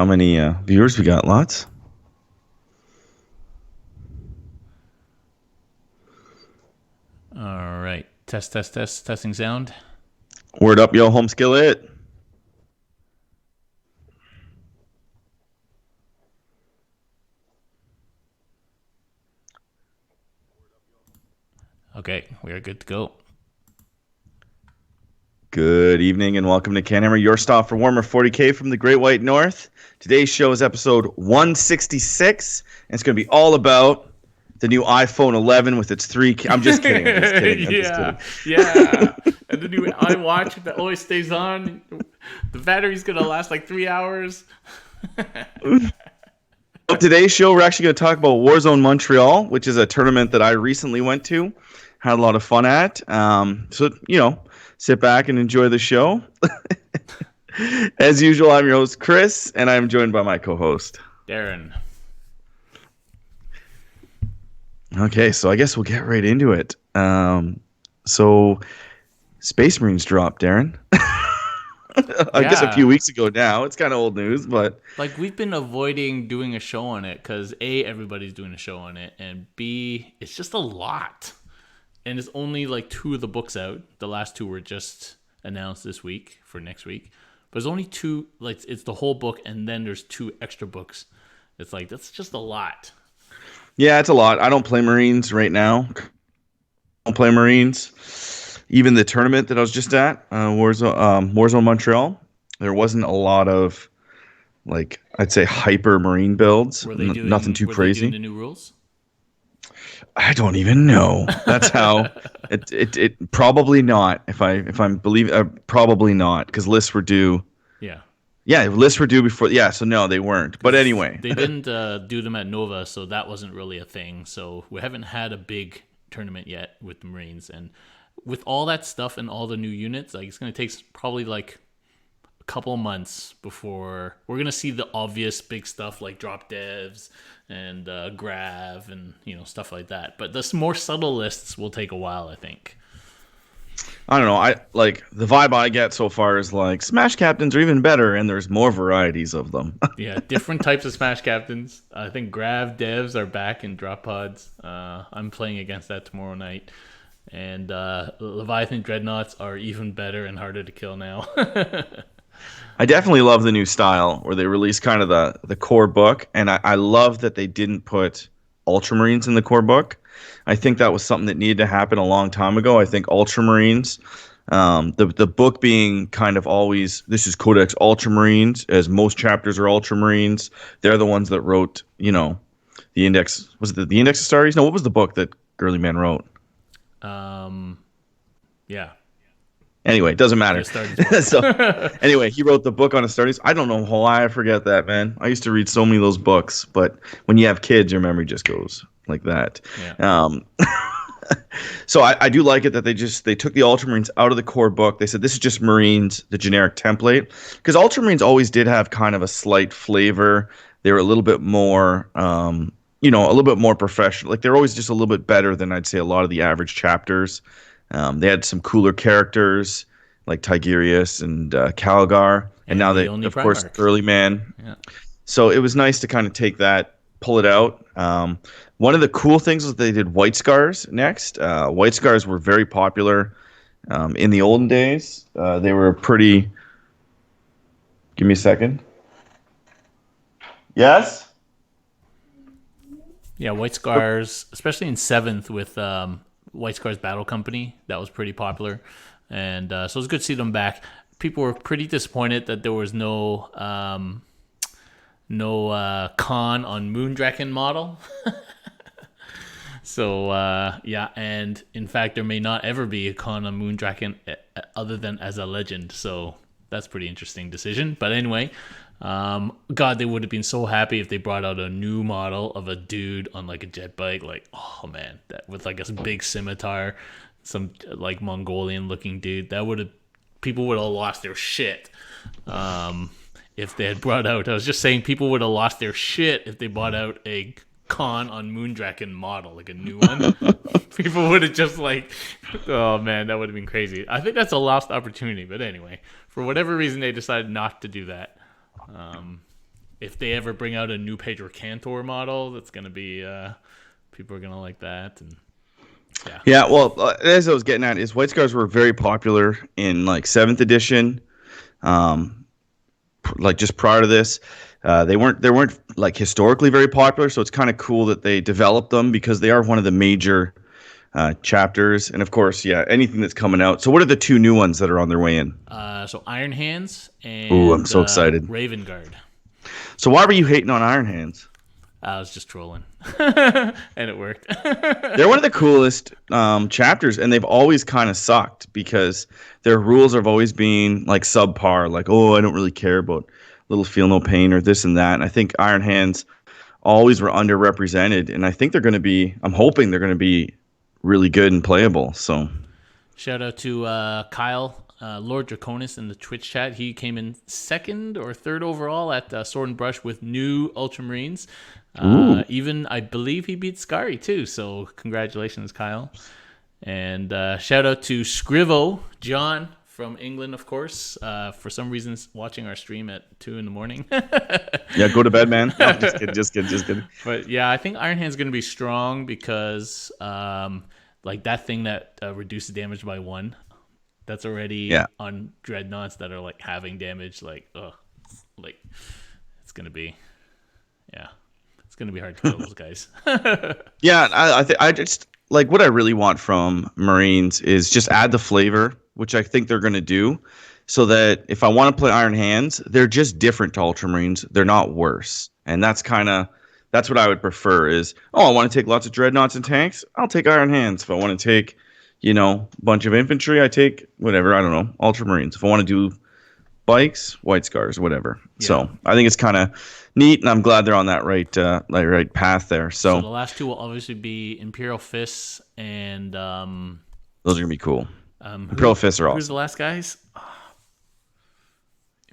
How many viewers we got? Lots? All right. Test, test, test, testing sound. Word up, yo, home skillet. Okay, we are good to go. Good evening and welcome to CanHammer, your stop for warmer 40K from the Great White North. Today's show is episode 166, and it's going to be all about the new iPhone 11 with its I'm just kidding. I'm just kidding. I'm just Yeah, kidding. yeah. And the new iWatch that always stays on. The battery's gonna last like 3 hours. Today's show, we're actually going to talk about Warzone Montreal, which is a tournament that I recently went to. Had a lot of fun at. Sit back and enjoy the show. As usual, I'm your host, Chris, and I'm joined by my co-host, Darren. Okay, so I guess we'll get right into it. So Space Marines dropped, Darren. I guess a few weeks ago now. It's kind of old news, but Like, we've been avoiding doing a show on it because A, everybody's doing a show on it, and B, it's just a lot. And it's only like 2 of the books out. The last 2 were just announced this week for next week. But there's only 2, like, it's the whole book, and then there's 2 extra books. It's like, that's just a lot. yeah, it's a lot. I don't play Marines right now. I don't play Marines. Even the tournament that I was just at, Warzone Montreal, there wasn't a lot of, like, I'd say hyper Marine builds. Nothing too Were they crazy. doing the new rules? I don't even know. That's how it probably not. If I'm probably not, because lists were due. Yeah. Yeah, lists were due before. Yeah, so no, they weren't. But anyway, They didn't do them at Nova, so that wasn't really a thing. So we haven't had a big tournament yet with the Marines, and with all that stuff and all the new units, like, it's gonna take probably like a couple of months before we're gonna see the obvious big stuff like drop devs and grav and stuff like that. But the more subtle lists will take a while, I think. I don't know. I like the vibe I get so far is like Smash Captains are even better, and there's more varieties of them. Yeah, different types of Smash Captains. I think Grav devs are back in drop pods. I'm playing against that tomorrow night. And Leviathan Dreadnoughts are even better and harder to kill now. I definitely love the new style where they release kind of the core book, and I love that they didn't put Ultramarines in the core book. I think that was something that needed to happen a long time ago. I think Ultramarines, the book being kind of always, this is Codex Ultramarines, as most chapters are Ultramarines. They're the ones that wrote, the Index. Was it the Index of Stars? No, what was the book that Girly Man wrote? Yeah. Anyway, it doesn't matter. So anyway, he wrote the book on Astartes. I don't know why I forget that, man. I used to read so many of those books, but when you have kids, your memory just goes like that. Yeah. So I do like it that they took the Ultramarines out of the core book. They said this is just Marines, the generic template, because Ultramarines always did have kind of a slight flavor. They were a little bit more, a little bit more professional. Like they're always just a little bit better than I'd say a lot of the average chapters. They had some cooler characters like Tigerius and Calgar, and now they, of course, Early Man. Yeah. So it was nice to kind of take that, pull it out. One of the cool things was they did White Scars next. White Scars were very popular in the olden days. They were pretty. Give me a second. Yes. Yeah, White Scars, especially in 7th with White Scars Battle Company, that was pretty popular. And so it was good to see them back. People were pretty disappointed that there was no con on Moondraken model. So, and in fact, there may not ever be a con on Moondraken other than as a legend. So that's a pretty interesting decision. But anyway, God, they would have been so happy if they brought out a new model of a dude on like a jet bike. Like, oh man, that with like a big scimitar, some like Mongolian looking dude. People would have lost their shit. If they had brought out, I was just saying, people would have lost their shit if they brought out a con on Moondraken model, like a new one. People would have just like, oh man, that would have been crazy. I think that's a lost opportunity. But anyway, for whatever reason, they decided not to do that. if they ever bring out a new Pedro Cantor model, that's gonna be people are gonna like that, and yeah. Yeah, well, as I was getting at, is White Scars were very popular in like seventh edition, um, like just prior to this. They weren't like historically very popular, so it's kind of cool that they developed them because they are one of the major chapters. And of course, yeah, anything that's coming out. So, what are the two new ones that are on their way in? So Iron Hands Ooh, I'm and so excited. Raven Guard. So, why were you hating on Iron Hands? I was just trolling, and it worked. They're one of the coolest chapters, and they've always kind of sucked because their rules have always been like subpar, like, oh, I don't really care about Little Feel No Pain or this and that. And I think Iron Hands always were underrepresented, and I think they're going to be, I'm hoping they're going to be really good and playable. So, Shout out to Kyle, Lord Draconis in the Twitch chat. He came in second or third overall at Sword and Brush with new Ultramarines. Even, I believe he beat Scary too. So congratulations, Kyle. And shout out to Scrivo, John from England, of course. For some reason, watching our stream at 2 a.m. yeah, go to bed, man. No, just kidding, just kidding, just kidding. But yeah, I think Iron Hand's going to be strong because like that thing that reduces damage by 1, that's already on dreadnoughts that are like having damage. Like, like it's going to be, yeah, it's going to be hard to kill those guys. Yeah, I just like what I really want from Marines is just add the flavor, which I think they're going to do, so that if I want to play Iron Hands, they're just different to Ultramarines. They're not worse, and that's what I would prefer. Is I want to take lots of dreadnoughts and tanks, I'll take Iron Hands. If I want to take, a bunch of infantry, I take whatever. I don't know, Ultramarines. If I want to do bikes, White Scars, whatever. Yeah. So I think it's kind of neat, and I'm glad they're on that right path there. So the last two will obviously be Imperial Fists and those are gonna be cool. Imperial Fists are awesome. Who's the last guys?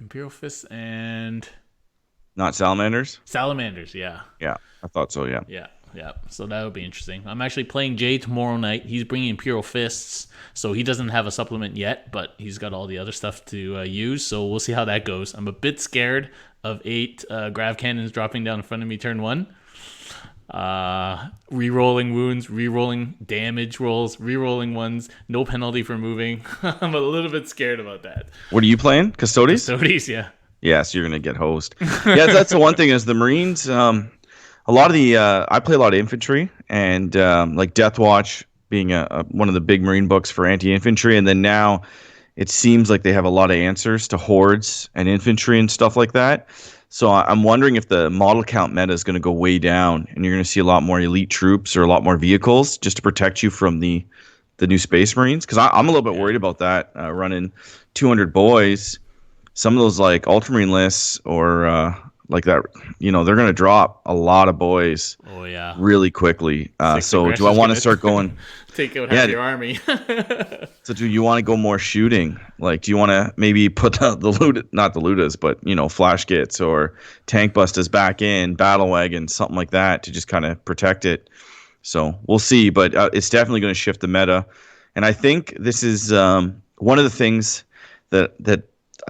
Imperial Fists and not Salamanders. Salamanders, yeah. Yeah, I thought so. Yeah. Yeah. So that would be interesting. I'm actually playing Jay tomorrow night. He's bringing Imperial Fists, so he doesn't have a supplement yet, but he's got all the other stuff to use. So we'll see how that goes. I'm a bit scared of 8 grav cannons dropping down in front of me turn 1. Rerolling wounds, rerolling damage rolls, rerolling ones, no penalty for moving. I'm a little bit scared about that. What are you playing? Custodes? Custodes, yeah. Yeah, so you're gonna get hosed. Yeah, that's the one thing is the Marines. A lot of I play a lot of infantry, and like Death Watch being one of the big Marine books for anti-infantry, and then now it seems like they have a lot of answers to hordes and infantry and stuff like that. So I'm wondering if the model count meta is going to go way down, and you're going to see a lot more elite troops or a lot more vehicles just to protect you from the new Space Marines. Because I'm a little bit worried about that, running 200 boys. Some of those like Ultramarine lists or like that, they're going to drop a lot of boys. Oh yeah, really quickly. So do I want to start going? Take out half your army. So do you want to go more shooting? Like, do you want to maybe put the loot, not the Ludas, but flash kits or tank busters back in, battle wagons, something like that to just kind of protect it? So we'll see, but it's definitely going to shift the meta, and I think this is one of the things that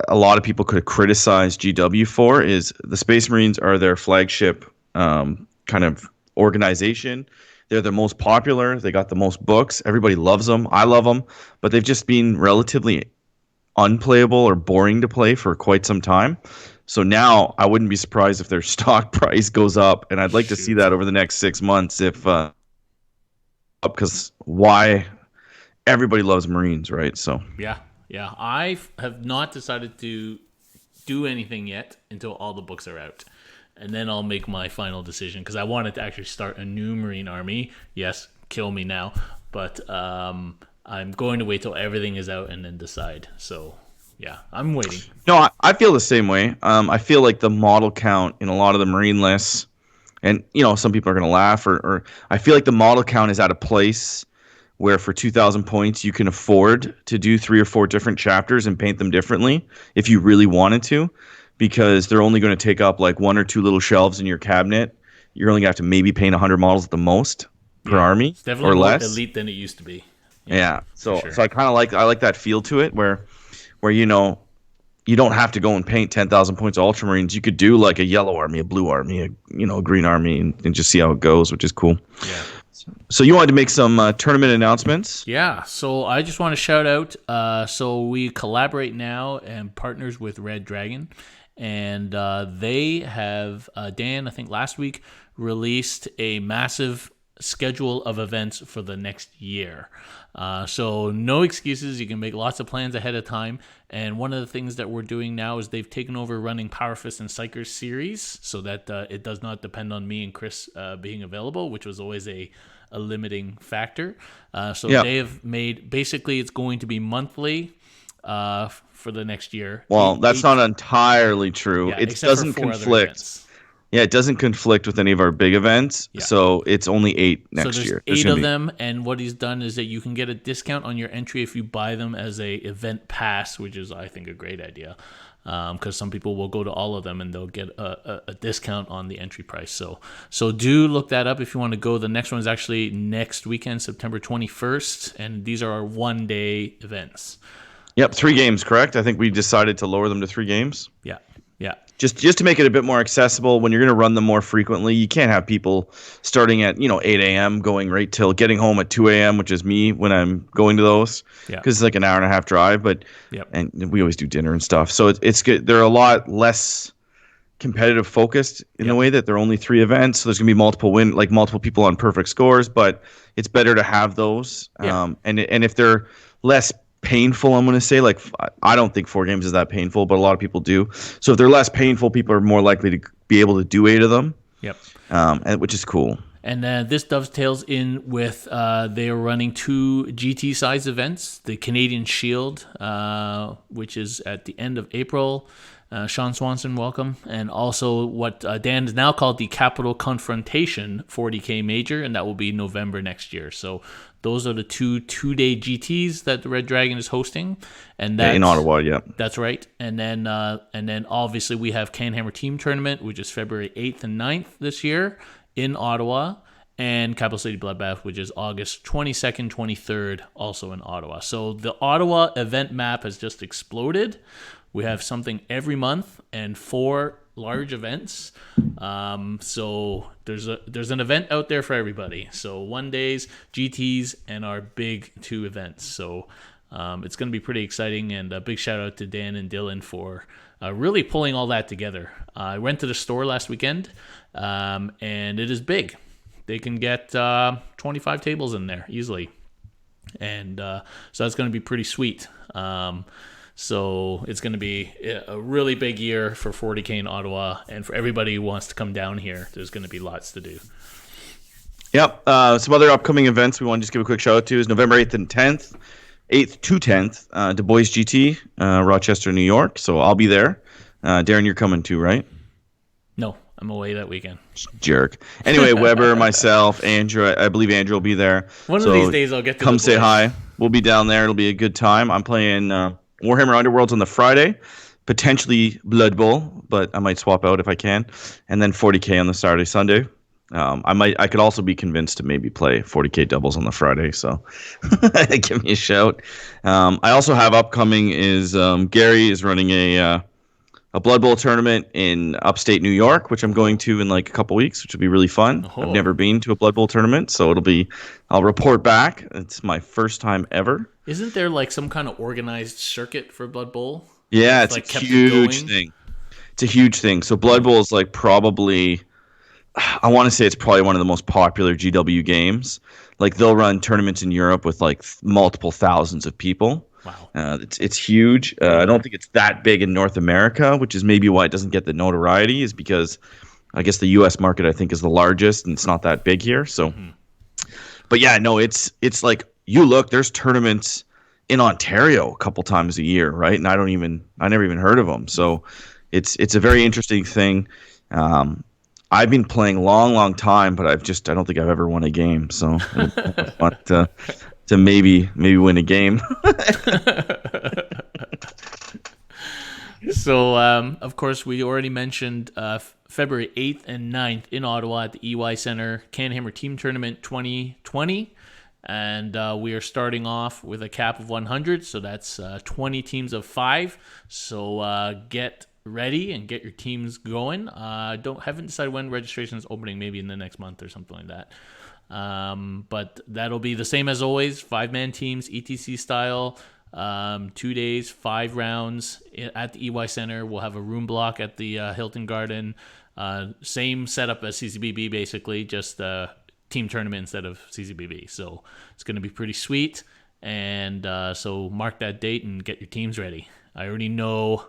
a lot of people could criticize GW for is the Space Marines are their flagship kind of organization. They're the most popular. They got the most books. Everybody loves them. I love them, but they've just been relatively unplayable or boring to play for quite some time. So now I wouldn't be surprised if their stock price goes up, and I'd like to see that over the next 6 months because why everybody loves Marines, right? So yeah. I have not decided to do anything yet until all the books are out. And then I'll make my final decision because I wanted to actually start a new Marine army. Yes, kill me now. But I'm going to wait till everything is out and then decide. So, yeah, I'm waiting. No, I feel the same way. I feel like the model count in a lot of the Marine lists, and, some people are going to laugh, or I feel like the model count is at a place where for 2,000 points you can afford to do 3 or 4 different chapters and paint them differently if you really wanted to, because they're only going to take up like 1 or 2 little shelves in your cabinet. You're only going to have to maybe paint 100 models at the most per army, it's definitely or more less elite than it used to be. Yeah. So I kind of like that feel to it, where you don't have to go and paint 10,000 points of Ultramarines. You could do like a yellow army, a blue army, a green army, and just see how it goes, which is cool. Yeah. So you wanted to make some tournament announcements? Yeah, so I just want to shout out. So we collaborate now and partners with Red Dragon, and they have Dan, I think last week, released a massive schedule of events for the next year. So no excuses. You can make lots of plans ahead of time. And one of the things that we're doing now is they've taken over running Power Fist and Psychers series, so that it does not depend on me and Chris being available, which was always a limiting factor. So Yeah. they have made, basically it's going to be monthly for the next year. Well, that's not entirely true. Yeah, It except for doesn't 4 other conflict. events. Yeah, it doesn't conflict with any of our big events. Yeah. So it's only 8 So next there's year. 8 of them, and what he's done is that you can get a discount on your entry if you buy them as a event pass, which is, I think, a great idea. Because some people will go to all of them and they'll get a discount on the entry price. So do look that up if you want to go. The next one is actually next weekend, September 21st, and these are our one-day events. Yep, 3 games, correct? I think we decided to lower them to 3 games. Yeah, yeah. Just to make it a bit more accessible, when you're going to run them more frequently, you can't have people starting at 8 a.m. going right till getting home at 2 a.m., which is me when I'm going to those, Yeah. because it's like an hour and a half drive. But Yep. and we always do dinner and stuff, so it's good. They're a lot less competitive focused in the way that they're only 3 events. So there's gonna be multiple people on perfect scores, but it's better to have those. Yeah. And if they're less painful, I'm going to say, like, I don't think 4 games is that painful, but a lot of people do. So if they're less painful, people are more likely to be able to do 8 of them. Yep. Which is cool. And this dovetails in with they are running 2 GT size events, the Canadian Shield, which is at the end of April. Sean Swanson, welcome. And also what Dan has now called the Capital Confrontation 40K Major, and that will be November next year. So those are the 2-day GTs that the Red Dragon is hosting. And that's, in Ottawa, yeah. That's right. And then obviously we have CanHammer Team Tournament, which is February 8th and 9th this year in Ottawa. And Capital City Bloodbath, which is August 22nd, 23rd, also in Ottawa. So the Ottawa event map has just exploded. We have something every month and 4 large events. So there's an event out there for everybody. So 1 days, GTs, and our big 2 events. So it's going to be pretty exciting. And a big shout out to Dan and Dylan for really pulling all that together. I went to the store last weekend, and it is big. They can get 25 tables in there easily. And so that's going to be pretty sweet. So it's going to be a really big year for 40K in Ottawa, and for everybody who wants to come down here, there's going to be lots to do. Yep. Some other upcoming events we want to just give a quick shout out to is November 8th and 10th. 8th to 10th, Du Bois GT, Rochester, New York. So I'll be there. Darren, you're coming too, right? No, I'm away that weekend. Jerk. Anyway, Weber, myself, Andrew, I believe Andrew will be there. One of these days I'll get to come the say boys. hi. We'll be down there. It'll be a good time. I'm playing Warhammer Underworlds on the Friday, potentially Blood Bowl, but I might swap out if I can, and then 40K on the Saturday, Sunday. I could also be convinced to maybe play 40K doubles on the Friday, so give me a shout. I also have upcoming is Gary is running a Blood Bowl tournament in upstate New York, which I'm going to in like a couple weeks, which will be really fun. Oh. I've never been to a Blood Bowl tournament, so I'll report back. It's my first time ever. Isn't there like some kind of organized circuit for Blood Bowl? Yeah, it's like a kept it huge going? thing. It's a huge thing. So Blood Bowl is like probably, I want to say it's probably one of the most popular GW games. Like they'll run tournaments in Europe with like multiple thousands of people. Wow. It's huge. I don't think it's that big in North America, which is maybe why it doesn't get the notoriety, is because I guess the U.S. market I think is the largest and it's not that big here. So, But yeah, no, it's like there's tournaments in Ontario a couple times a year, right? And I never even heard of them. So it's a very interesting thing. I've been playing long time, but I don't think I've ever won a game. So I want to maybe win a game. So, of course, we already mentioned February 8th and 9th in Ottawa at the EY Center, CanHammer Team Tournament 2020. And we are starting off with a cap of 100, so that's 20 teams of 5. So get ready and get your teams going. Haven't decided when registration is opening, maybe in the next month or something like that. But that'll be the same as always, 5-man teams, ETC style. 2 days, 5 rounds at the EY Center. We'll have a room block at the Hilton Garden. Same setup as CCBB, basically, just team tournament instead of CCBB. So it's going to be pretty sweet. And so mark that date and get your teams ready. I already know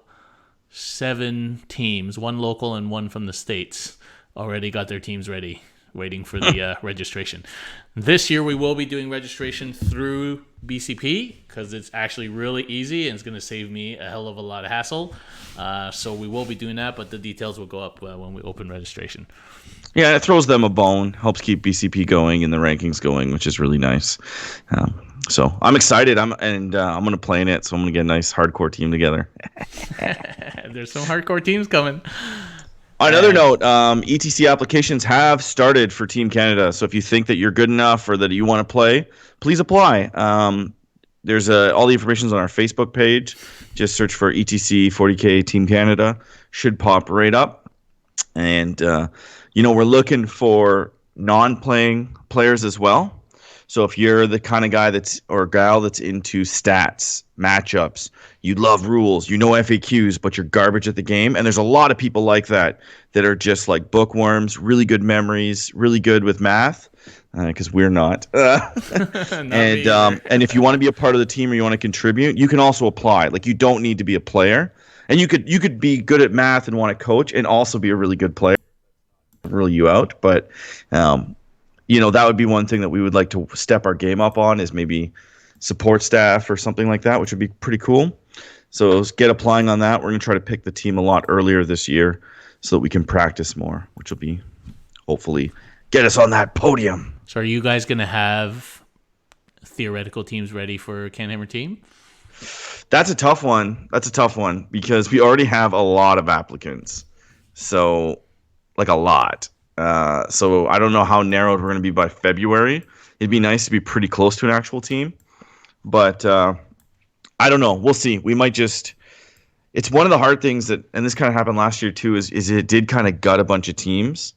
7 teams, 1 local and 1 from the States, already got their teams ready, waiting for the registration. This year we will be doing registration through BCP because it's actually really easy and it's going to save me a hell of a lot of hassle. So we will be doing that, but the details will go up when we open registration. Yeah, it throws them a bone, helps keep BCP going and the rankings going, which is really nice. So I'm excited. I'm going to play in it, so I'm going to get a nice hardcore team together. There's some hardcore teams coming. On another note, ETC applications have started for Team Canada. So if you think that you're good enough or that you want to play, please apply. There's all the information is on our Facebook page. Just search for ETC 40K Team Canada. Should pop right up. And, we're looking for non-playing players as well. So if you're the kind of guy or gal that's into stats, matchups, you love rules, you know FAQs, but you're garbage at the game. And there's a lot of people like that are just like bookworms, really good memories, really good with math, because we're not. And if you want to be a part of the team or you want to contribute, you can also apply. Like, you don't need to be a player. And you could be good at math and want to coach and also be a really good player. Rule you out, but that would be one thing that we would like to step our game up on, is maybe support staff or something like that, which would be pretty cool. So let's get applying on that. We're going to try to pick the team a lot earlier this year so that we can practice more, which will be hopefully get us on that podium. So are you guys going to have theoretical teams ready for CanHammer team? That's a tough one. Because we already have a lot of applicants. So, like, a lot. So I don't know how narrowed we're going to be by February. It'd be nice to be pretty close to an actual team. But I don't know. We'll see. We might just... It's one of the hard things that... And this kind of happened last year, too, is it did kind of gut a bunch of teams.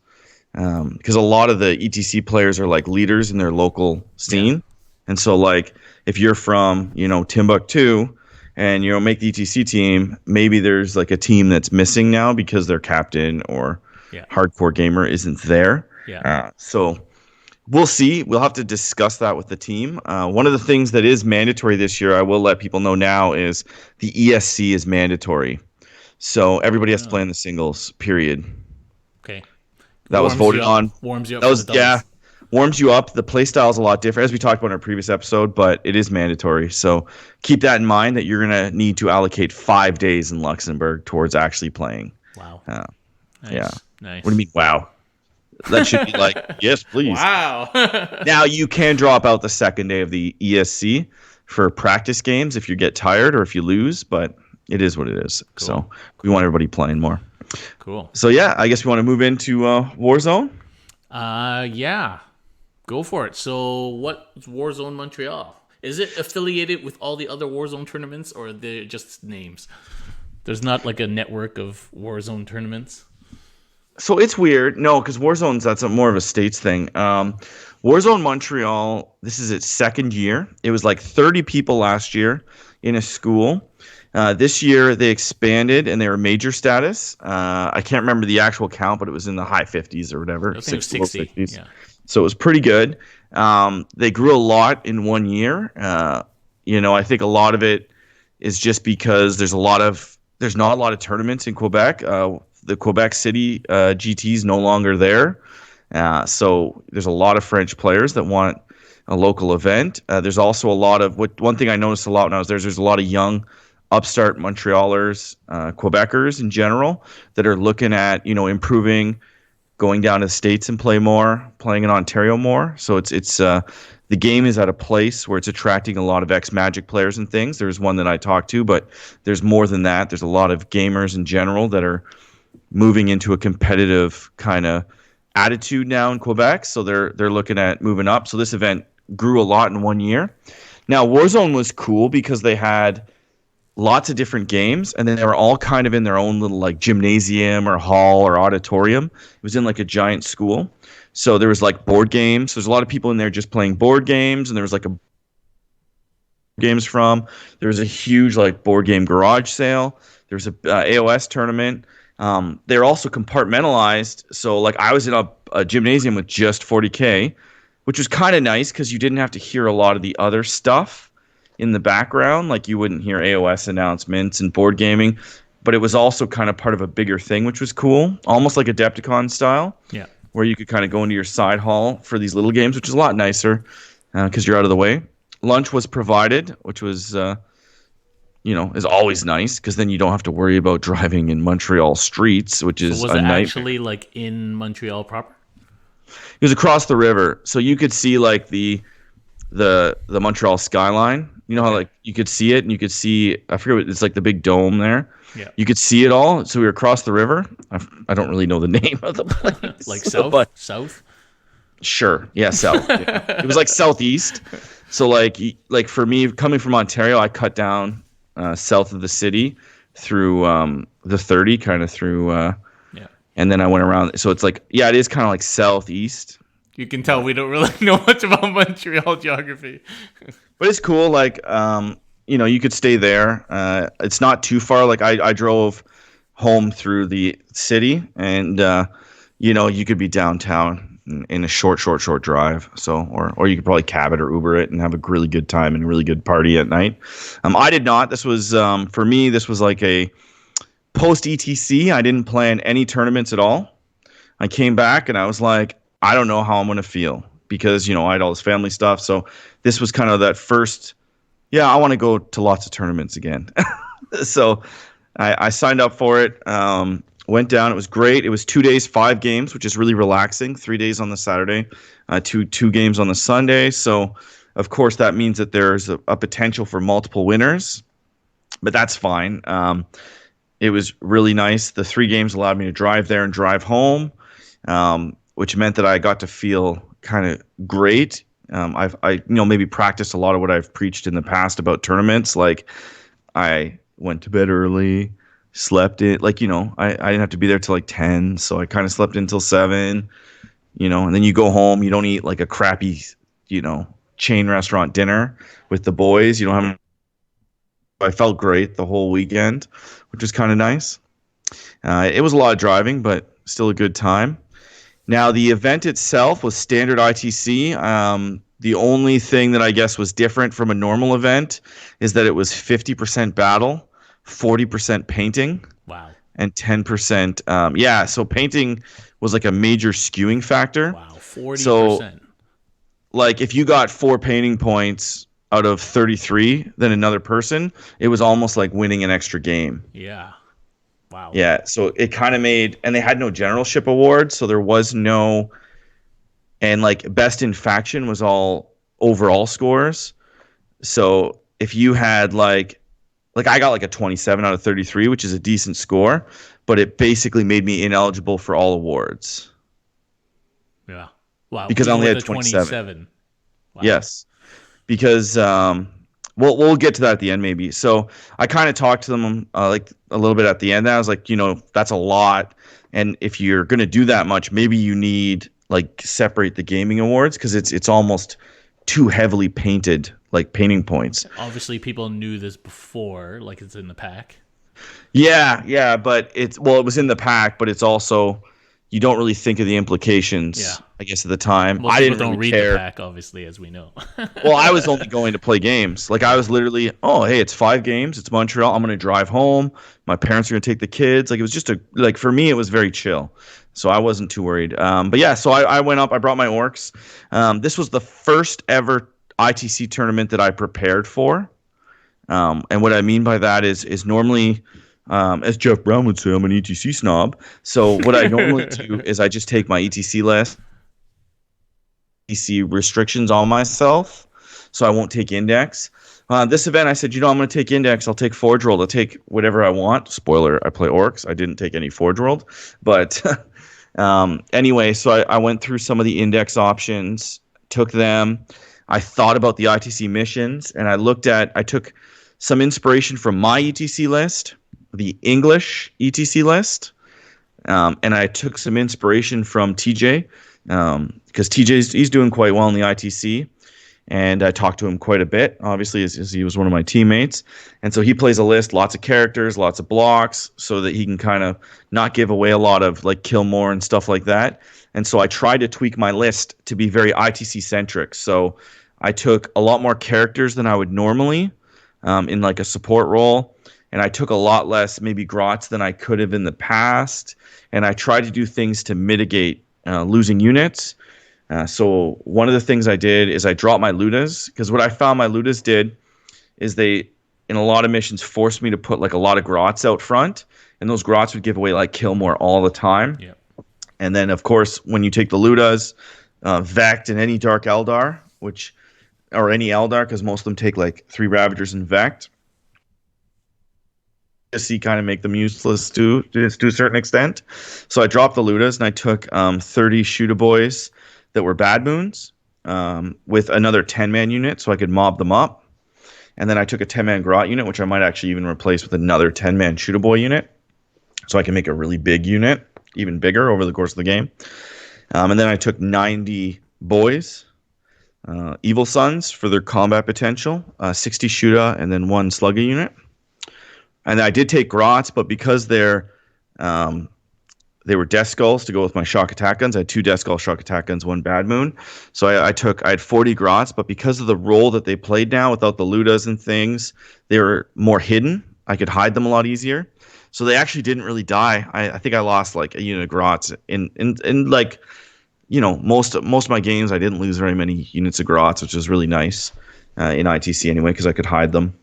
Because a lot of the ETC players are, like, leaders in their local scene. Yeah. And so, like, if you're from, Timbuktu and, make the ETC team, maybe there's, like, a team that's missing now because their captain or... Yeah. Hardcore gamer isn't there. Yeah. So we'll see. We'll have to discuss that with the team. One of the things that is mandatory this year, I will let people know now, is the ESC is mandatory. So everybody has to play in the singles, period. Okay. That was voted on. Warms you up. Warms you up. The play style is a lot different, as we talked about in our previous episode, but it is mandatory. So keep that in mind, that you're going to need to allocate 5 days in Luxembourg towards actually playing. Wow. Nice. Yeah. Nice. What do you mean, wow? That should be like, yes, please. Wow. Now, you can drop out the second day of the ESC for practice games if you get tired or if you lose, but it is what it is. Cool. So we want everybody playing more. Cool. So, yeah, I guess we want to move into Warzone. Yeah. Go for it. So what's Warzone Montreal? Is it affiliated with all the other Warzone tournaments, or are they just names? There's not like a network of Warzone tournaments? So it's weird. No, because that's more of a states thing. Warzone Montreal, this is its second year. It was like 30 people last year in a school. This year they expanded and they were major status. I can't remember the actual count, but it was in the high 50s or whatever. I think it was 60. 60s. Yeah. So it was pretty good. They grew a lot in 1 year. I think a lot of it is just because there's not a lot of tournaments in Quebec. The Quebec City GT is no longer there. So there's a lot of French players that want a local event. There's also a lot of... One thing I noticed a lot when I was there's a lot of young upstart Montrealers, Quebecers in general, that are looking at, improving, going down to the States and playing in Ontario more. So it's the game is at a place where it's attracting a lot of ex-Magic players and things. There's one that I talked to, but there's more than that. There's a lot of gamers in general that are moving into a competitive kind of attitude now in Quebec. So they're looking at moving up. So this event grew a lot in one year. Now, Warzone was cool because they had lots of different games, and then they were all kind of in their own little like gymnasium or hall or auditorium. It was in like a giant school. So there was like board games. There's a lot of people in there just playing board games, and there was like a games from. There was a huge like board game garage sale. There was a AOS tournament. They're also compartmentalized. So like I was in a gymnasium with just 40K, which was kind of nice because you didn't have to hear a lot of the other stuff in the background. Like you wouldn't hear AOS announcements and board gaming, but it was also kind of part of a bigger thing, which was cool, almost like Adepticon style, Yeah. where you could kind of go into your side hall for these little games, which is a lot nicer because you're out of the way. Lunch was provided, which was is always nice because then you don't have to worry about driving in Montreal streets, which So is was a it nightmare. actually like in Montreal proper? It was across the river, so you could see like the Montreal skyline. You know how Okay. like you could see it, and you could see I forget what it's like, the big dome there. Yeah. You could see it all. So we were across the river. I don't really know the name of the place, Like south? but South? sure, yeah, south. Yeah. It was like southeast. So like for me coming from Ontario, I cut down south of the city through the 30, kind of through, Yeah. and then I went around. So it's like it is kind of like southeast. You can tell we don't really know much about Montreal geography. But it's cool. Like, you could stay there. It's not too far. Like, I drove home through the city, and you could be downtown in a short drive. So, or you could probably cab it or Uber it and have a really good time and a really good party at night. I did not. This was for me. This was like a post ETC. I didn't plan any tournaments at all. I came back and I was like, I don't know how I'm going to feel because, I had all this family stuff. So this was kind of that first, I want to go to lots of tournaments again. So I signed up for it, went down. It was great. It was 2 days, 5 games, which is really relaxing. 3 days on the Saturday, two games on the Sunday. So, of course, that means that there's a potential for multiple winners, but that's fine. It was really nice. The 3 games allowed me to drive there and drive home, which meant that I got to feel kind of great. I maybe practiced a lot of what I've preached in the past about tournaments. Like I went to bed early, slept in, I didn't have to be there till like 10. So I kind of slept until 7, and then you go home, you don't eat like a crappy, chain restaurant dinner with the boys. You don't have, I felt great the whole weekend, which was kind of nice. It was a lot of driving, but still a good time. Now, the event itself was standard ITC. The only thing that I guess was different from a normal event is that it was 50% battle, 40% painting, Wow. and 10%. So painting was like a major skewing factor. Wow. 40%. So, like, if you got 4 painting points out of 33 than another person, it was almost like winning an extra game. Yeah. Wow. Yeah, so it kind of made, and they had no generalship award, so there was no, and like best in faction was all overall scores. So if you had like I got like a 27 out of 33, which is a decent score, but it basically made me ineligible for all awards. Yeah. Wow. Because I only Even had with the 27. Wow. Yes, because we'll get to that at the end maybe. So I kind of talked to them like a little bit at the end. I was like, that's a lot, and if you're gonna do that much, maybe you need like separate the gaming awards because it's almost too heavily painted, like painting points. Obviously, people knew this before, like it's in the pack. Yeah, but it was in the pack, but it's also you don't really think of the implications. Yeah. I guess at the time Most I people didn't don't really read care. the pack, obviously, as we know. Well, I was only going to play games. Like I was literally, oh hey, it's 5 games. It's Montreal. I'm gonna drive home. My parents are gonna take the kids. Like it was just for me, it was very chill. So I wasn't too worried. But yeah, so I went up. I brought my orcs. This was the first ever ITC tournament that I prepared for. And what I mean by that is normally, as Jeff Brown would say, I'm an ETC snob. So what I normally do is I just take my ETC list, ETC restrictions on myself, so I won't take index. This event, I said, I'm going to take index. I'll take Forge World. I'll take whatever I want. Spoiler, I play orcs. I didn't take any Forge World. But anyway, so I went through some of the index options, took them. I thought about the ITC missions, and I took some inspiration from my ETC list, the English ETC list, and I took some inspiration from TJ, because he's doing quite well in the ITC, and I talked to him quite a bit, obviously, as he was one of my teammates. And so he plays a list, lots of characters, lots of blocks, so that he can kind of not give away a lot of like kill more and stuff like that. And so I tried to tweak my list to be very ITC centric. So I took a lot more characters than I would normally, in like a support role. And I took a lot less maybe grots than I could have in the past. And I tried to do things to mitigate losing units. So one of the things I did is I dropped my Ludas, because what I found my Ludas did is they, in a lot of missions, forced me to put like a lot of grots out front, and those grots would give away like kill more all the time. Yeah. And then of course when you take the Ludas, Vect and any Dark Eldar, or any Eldar, because most of them take like 3 Ravagers and Vect, see kind of make them useless to a certain extent. So I dropped the Ludas and I took 30 Shooter Boys that were Bad Moons, with another 10-man unit so I could mob them up. And then I took a 10-man Grot unit, which I might actually even replace with another 10-man Shooter Boy unit, so I can make a really big unit, even bigger over the course of the game. And then I took 90 Boys, Evil Sons for their combat potential, 60 Shooter, and then 1 Slugger unit. And I did take Grots, but because they were Death Skulls to go with my Shock Attack Guns. I had 2 Death Skull Shock Attack Guns, 1 Bad Moon. So I had 40 Grots, but because of the role that they played now without the Ludas and things, they were more hidden. I could hide them a lot easier. So they actually didn't really die. I think I lost like a unit of Grots in like, most of my games. I didn't lose very many units of Grots, which was really nice in ITC anyway, because I could hide them.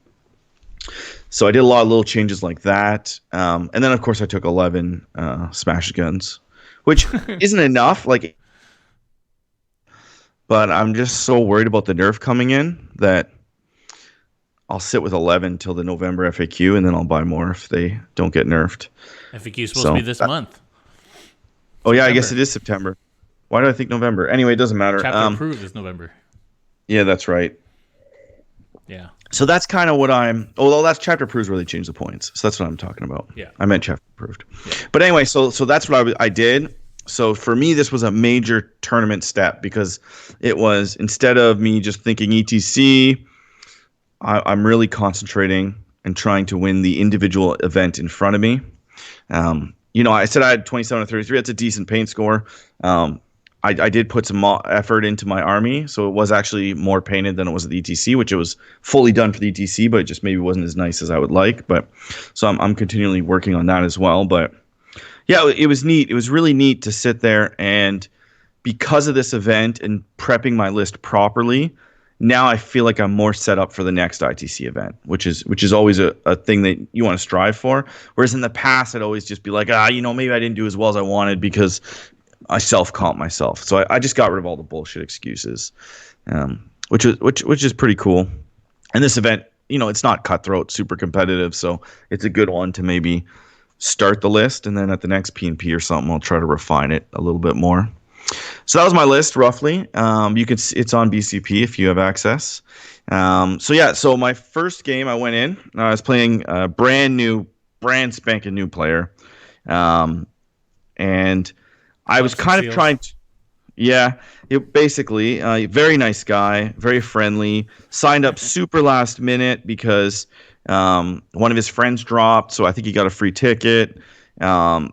So I did a lot of little changes like that. And then, of course, I took 11 Smash Guns, which isn't enough. But I'm just so worried about the nerf coming in that I'll sit with 11 till the November FAQ, and then I'll buy more if they don't get nerfed. FAQ is supposed to be this month. Oh, yeah, I guess it is September. Why do I think November? Anyway, it doesn't matter. Chapter approved is November. Yeah, that's right. Yeah. So that's kind of what although that's chapter approved where they change the points. So that's what I'm talking about. Yeah. I meant chapter approved. Yeah. But anyway, so that's what I did. So for me, this was a major tournament step, because it was, instead of me just thinking ETC, I'm really concentrating and trying to win the individual event in front of me. I said I had 27 or 33. That's a decent paint score. I did put some effort into my army, so it was actually more painted than it was at the ETC, which it was fully done for the ETC, but it just maybe wasn't as nice as I would like. But so I'm continually working on that as well. But yeah, it was neat. It was really neat to sit there, and because of this event and prepping my list properly, now I feel like I'm more set up for the next ITC event, which is always a thing that you want to strive for. Whereas in the past, I'd always just be like, maybe I didn't do as well as I wanted because I self-comp myself. So I just got rid of all the bullshit excuses, which is pretty cool. And this event, it's not cutthroat, super competitive, so it's a good one to maybe start the list, and then at the next P&P or something, I'll try to refine it a little bit more. So that was my list roughly. It's on BCP if you have access. So my first game I went in, I was playing a brand spanking new player, and I was kind of trying to, very nice guy, very friendly, signed up super last minute because one of his friends dropped, so I think he got a free ticket. And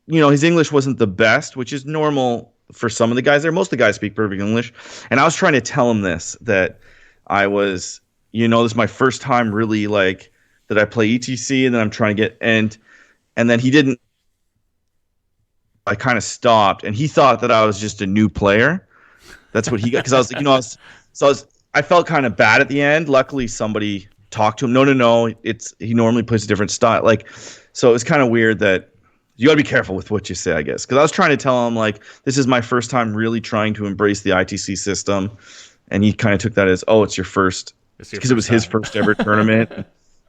his English wasn't the best, which is normal for some of the guys there. Most of the guys speak perfect English. And I was trying to tell him that I was, this is my first time really that I play ETC, and then I'm trying to get, and then he didn't. I kind of stopped, and he thought that I was just a new player. That's what he got, because I was, I felt kind of bad at the end. Luckily, somebody talked to him. No, he normally plays a different style. So it was kind of weird that you got to be careful with what you say, I guess, because I was trying to tell him this is my first time really trying to embrace the ITC system, and he kind of took that as, it's your first, because it was his first ever tournament.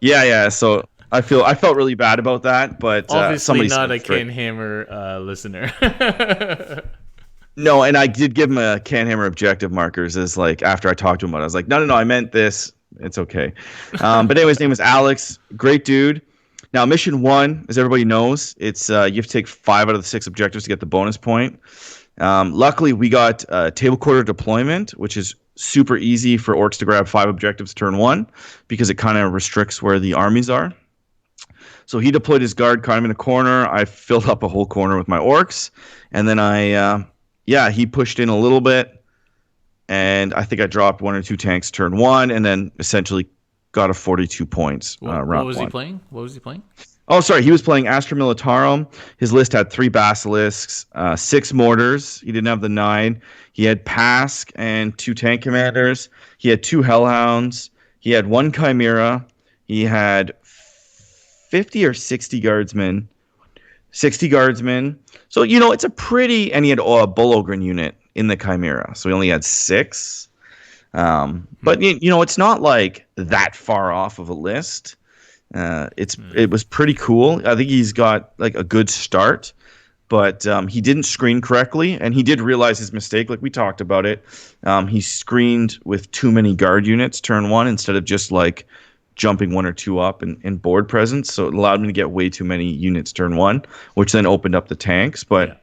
Yeah. So I felt really bad about that, but obviously not a CanHammer listener. No, and I did give him a CanHammer objective markers as like after I talked to him about it. I was like, no, I meant this. It's okay. But anyway, his name was Alex. Great dude. Now, mission one, as everybody knows, it's you have to take 5 out of the 6 objectives to get the bonus point. Luckily, we got table quarter deployment, which is super easy for orcs to grab 5 objectives turn one because it kind of restricts where the armies are. So he deployed his guard kind of in a corner. I filled up a whole corner with my orcs, and then he pushed in a little bit, and I think I dropped 1 or 2 tanks turn one, and then essentially got a 42 points What round was he one. playing? What was he playing? Oh, sorry, he was playing Astra Militarum. His list had 3 basilisks, 6 mortars. He didn't have the 9. He had Pask and 2 tank commanders. He had 2 hellhounds. He had 1 chimera. He had 50 or 60 guardsmen. 60 guardsmen. So, it's a pretty... And he had a Bull Ogre unit in the chimera. So he only had 6. But, it's not like that far off of a list. It was pretty cool. I think he's got like a good start, but he didn't screen correctly, and he did realize his mistake. Like we talked about it, he screened with too many guard units turn one instead of just like jumping 1 or 2 up in board presence. So it allowed me to get way too many units turn one, which then opened up the tanks. But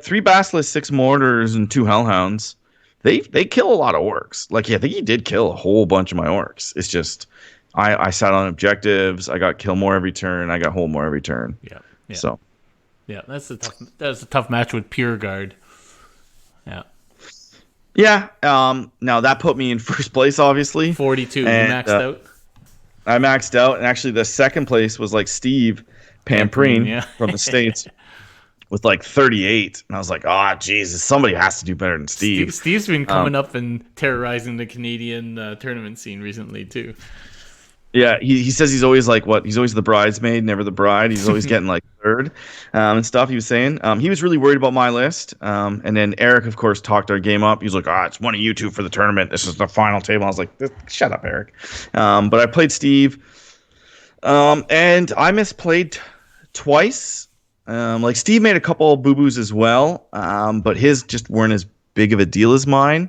3 basilisks, 6 mortars, and 2 hellhounds. They kill a lot of orcs. Like, I think he did kill a whole bunch of my orcs. It's just I sat on objectives. I got kill more every turn. I got hold more every turn. Yeah. So Yeah, that's a tough match with pure guard. Yeah. yeah. Now that put me in first place, obviously. 42. And, You maxed out. I maxed out, and actually the second place was like Steve Pamprine from the States with like 38, and I was like, oh Jesus, somebody has to do better than Steve. Steve's been coming up and terrorizing the Canadian tournament scene recently too. Yeah, he says he's always like he's always the bridesmaid, never the bride. He's always getting like third and stuff. He was saying he was really worried about my list. And then Eric, of course, talked our game up. He was like, it's one of you two for the tournament. This is the final table. I was like, shut up, Eric. But I played Steve, and I misplayed twice. Like Steve made a couple of boo-boos as well, but his just weren't as big of a deal as mine.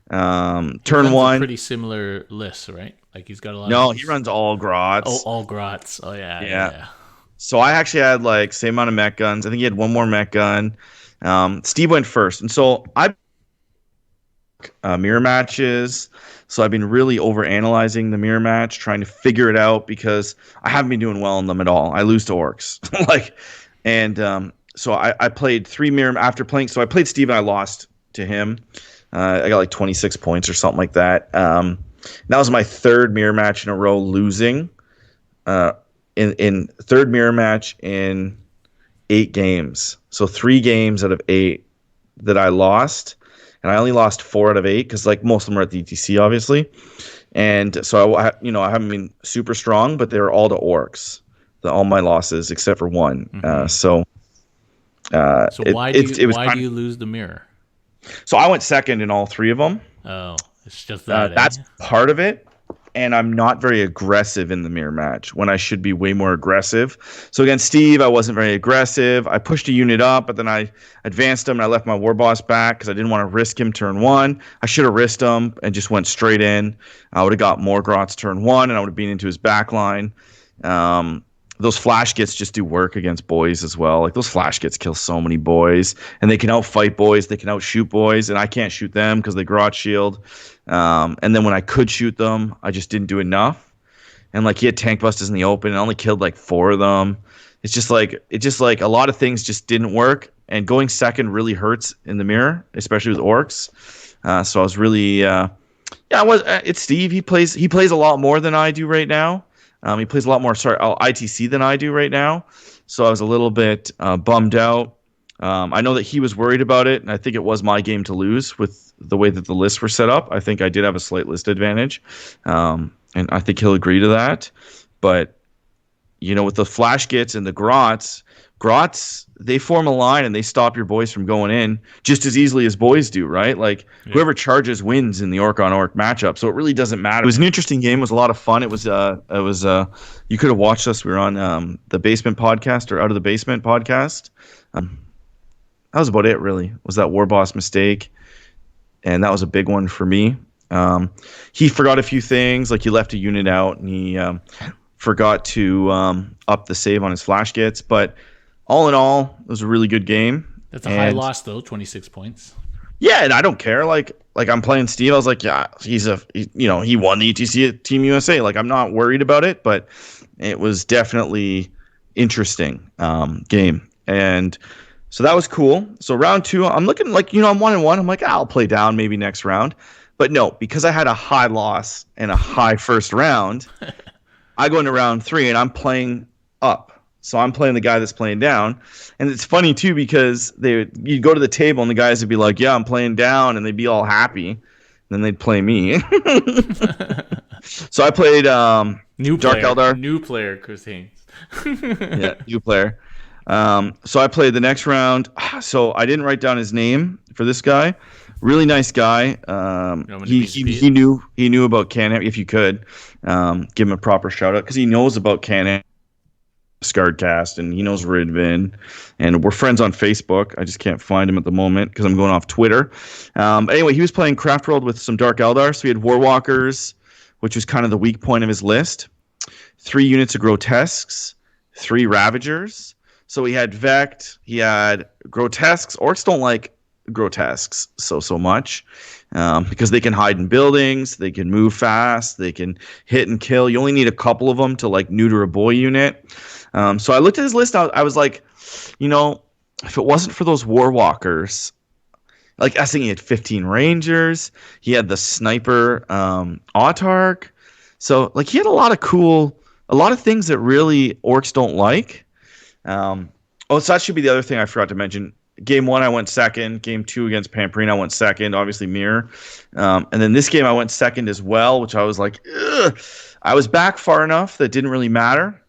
Turn one, pretty similar lists, right? Like he's got a lot. No, he runs all grots. Oh, all grots. Oh yeah. So I actually had like same amount of mech guns. I think he had 1 more mech gun. Steve went first, and so I mirror matches. So I've been really over analyzing the mirror match, trying to figure it out because I haven't been doing well in them at all. I lose to orcs, so I played 3 mirror after playing. So I played Steve and I lost to him. I got like 26 points or something like that. That was my 3rd mirror match in a row losing. In 3rd mirror match in 8 games. So 3 games out of 8 that I lost, and I only lost 4 out of 8 because like most of them are at the ETC, obviously. And so I haven't been super strong, but they were all to orcs. All my losses except for 1. Mm-hmm. So why do you lose the mirror? So I went second in all 3 of them. Oh, it's just that. That's part of it. And I'm not very aggressive in the mirror match when I should be way more aggressive. So against Steve, I wasn't very aggressive. I pushed a unit up, but then I advanced him and I left my war boss back because I didn't want to risk him turn 1. I should have risked him and just went straight in. I would have got more grots turn 1, and I would have been into his back line. Those flash gets just do work against boys as well. Like those flash gets kill so many boys, and they can outfight boys, they can outshoot boys, and I can't shoot them because they grot shield. And then when I could shoot them, I just didn't do enough. And like he had tank busters in the open, and I only killed like 4 of them. It's just like a lot of things just didn't work. And going second really hurts in the mirror, especially with orcs. So I was really it's Steve. He plays a lot more than I do right now. He plays a lot more ITC than I do right now. So I was a little bit bummed out. I know that he was worried about it, and I think it was my game to lose with the way that the lists were set up. I think I did have a slight list advantage, and I think he'll agree to that. But, with the flash gets and the grots, they form a line and they stop your boys from going in just as easily as boys do, right? Like whoever charges wins in the orc on orc matchup. So it really doesn't matter. It was an interesting game. It was a lot of fun. It was you could have watched us. We were on the Basement podcast or Out of the Basement podcast. that was about it. Really, was that War Boss mistake, and that was a big one for me. He forgot a few things, like he left a unit out, and he forgot to up the save on his flash gets. But all in all, it was a really good game. That's a high And loss though, 26 points. yeah, and I don't care. Like I'm playing Steve. I was like, yeah, he won the ETC at Team USA. Like I'm not worried about it, but it was definitely interesting game. And so that was cool. So round two, I'm looking like, I'm 1-1. I'm like, I'll play down maybe next round. But no, because I had a high loss and a high first round, I go into round three and I'm playing up. So I'm playing the guy that's playing down. And it's funny too because you'd go to the table and the guys would be like, yeah, I'm playing down, and they'd be all happy. And then they'd play me. So I played Dark Eldar. New player, Chris Haynes. Yeah, new player. So I played the next round. So I didn't write down his name for this guy. Really nice guy. He knew about CanHammer. If you could give him a proper shout out, because he knows about CanHammer, Scardcast, and he knows Ridvin, and we're friends on Facebook. I just can't find him at the moment because I'm going off Twitter. But anyway, he was playing Craft World with some Dark Eldar. So he had Warwalkers, which was kind of the weak point of his list. 3 units of Grotesques, 3 Ravagers. So he had Vect, he had Grotesques. Orcs don't like Grotesques so much because they can hide in buildings, they can move fast, they can hit and kill. You only need a couple of them to like neuter a boy unit. So I looked at his list. I was like, if it wasn't for those Warwalkers, like I think he had 15 Rangers, he had the Sniper Autarch. So like he had a lot of things that really Orcs don't like. So that should be the other thing I forgot to mention. Game 1, I went second. Game 2 against Pamperine, I went second. Obviously, mirror. And then this game, I went second as well, which I was like, ugh. I was back far enough that didn't really matter.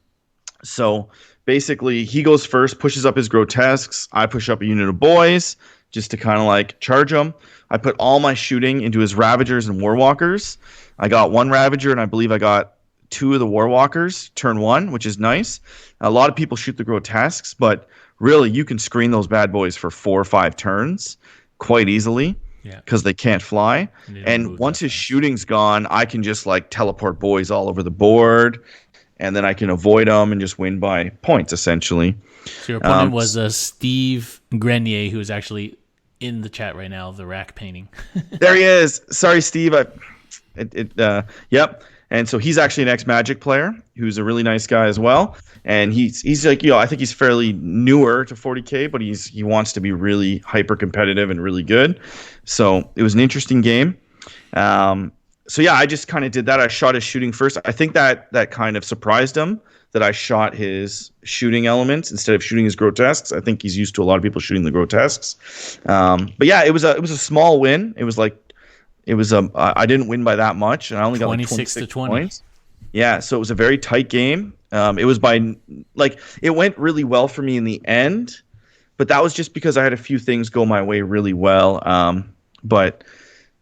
So basically, he goes first, pushes up his Grotesques. I push up a unit of boys just to kind of like charge him. I put all my shooting into his Ravagers and Warwalkers. I got 1 Ravager, and I believe I got 2 of the Warwalkers turn 1, which is nice. A lot of people shoot the Grotesques, but really, you can screen those bad boys for 4 or 5 turns quite easily because they can't fly. And once his shooting's gone, I can just like teleport boys all over the board, and then I can avoid them and just win by points, essentially. So your opponent was Steve Grenier, who is actually in the chat right now, the rack painting. There he is. Sorry, Steve. Yep. And so he's actually an ex-Magic player who's a really nice guy as well. And he's like, I think he's fairly newer to 40K, but he wants to be really hyper competitive and really good. So it was an interesting game. So yeah, I just kind of did that. I shot his shooting first. I think that kind of surprised him that I shot his shooting elements instead of shooting his Grotesques. I think he's used to a lot of people shooting the Grotesques. But yeah, it was a small win. I didn't win by that much, and I only got 26 to 20 points. Yeah, so it was a very tight game. It was it went really well for me in the end, but that was just because I had a few things go my way really well. But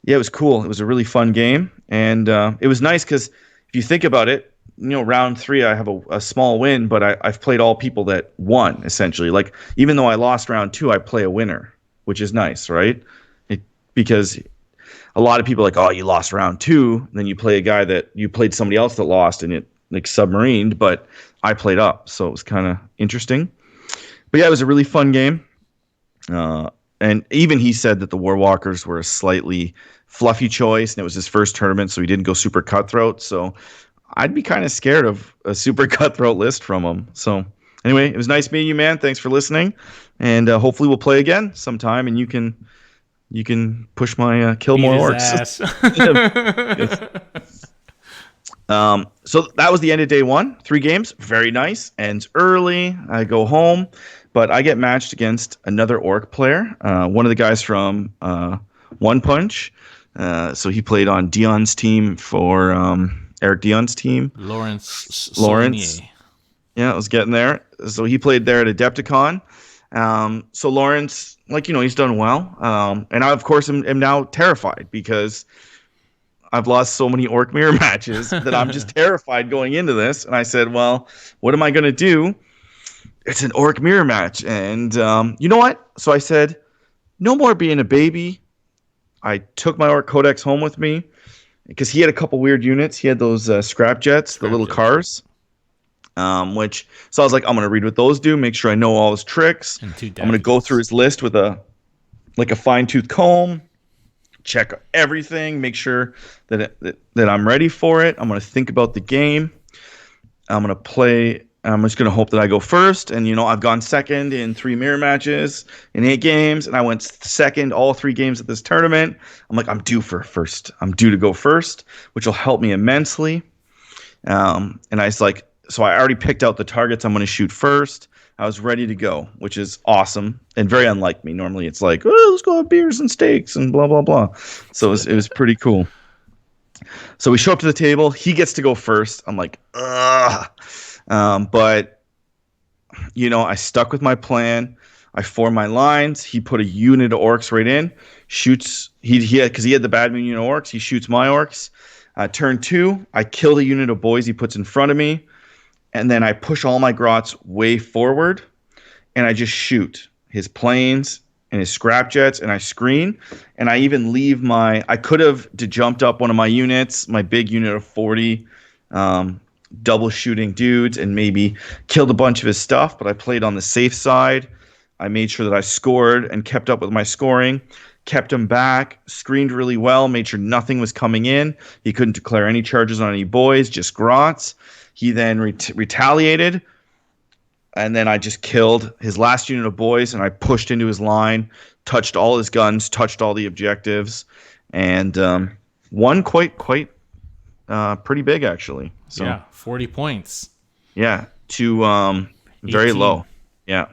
yeah, it was cool. It was a really fun game, and it was nice because if you think about it, round 3 I have a small win, but I've played all people that won essentially. Like even though I lost round 2, I play a winner, which is nice, right? Because a lot of people are like, oh, you lost round 2, and then you play a guy that you played somebody else that lost and it like submarined, but I played up, so it was kind of interesting. But yeah, it was a really fun game. And even he said that the Warwalkers were a slightly fluffy choice, and it was his first tournament, so he didn't go super cutthroat. So I'd be kind of scared of a super cutthroat list from him. So anyway, it was nice meeting you, man. Thanks for listening, and hopefully we'll play again sometime, and you can push my kill more orcs. So that was the end of day 1. 3 games, very nice. Ends early. I go home, but I get matched against another orc player. One of the guys from One Punch. So he played on Dion's team for Eric Dion's team. Lawrence. Yeah, I was getting there. So he played there at Adepticon. So Lawrence, he's done well. And I, of course, am now terrified because I've lost so many Orc Mirror matches that I'm just terrified going into this. And I said, well, what am I going to do? it's an orc mirror match. And you know what? So I said, no more being a baby. I took my orc codex home with me because he had a couple weird units. He had those scrap jets, the little Scrapjets, yeah. cars. Which so I was like, I'm gonna read what those do, make sure I know all his tricks. And two I'm gonna go through daffodils. his list with a fine tooth comb, check everything, make sure that I'm ready for it. I'm gonna think about the game. I'm gonna play. I'm just gonna hope that I go first. And I've gone second in 3 mirror matches in 8 games, and I went second all 3 games at this tournament. I'm like, I'm due for first. I'm due to go first, which will help me immensely. And I was like, so I already picked out the targets I'm going to shoot first. I was ready to go, which is awesome and very unlike me. Normally, it's like, oh, let's go have beers and steaks and blah blah blah. So it was pretty cool. So we show up to the table. He gets to go first. I'm like, ugh. But I stuck with my plan. I formed my lines. He put a unit of orcs right in. Shoots. Because he had the bad unit of orcs. He shoots my orcs. Turn 2, I kill the unit of boys he puts in front of me, and then I push all my grots way forward, and I just shoot his planes and his scrap jets, and I screen, and I even leave I could have jumped up one of my units, my big unit of 40, double shooting dudes, and maybe killed a bunch of his stuff, but I played on the safe side. I made sure that I scored and kept up with my scoring, kept him back, screened really well, made sure nothing was coming in. He couldn't declare any charges on any boys, just grots. He then retaliated, and then I just killed his last unit of boys, and I pushed into his line, touched all his guns, touched all the objectives, and won quite pretty big, actually. So Yeah, 40 points. yeah, to very 18. low. Yeah.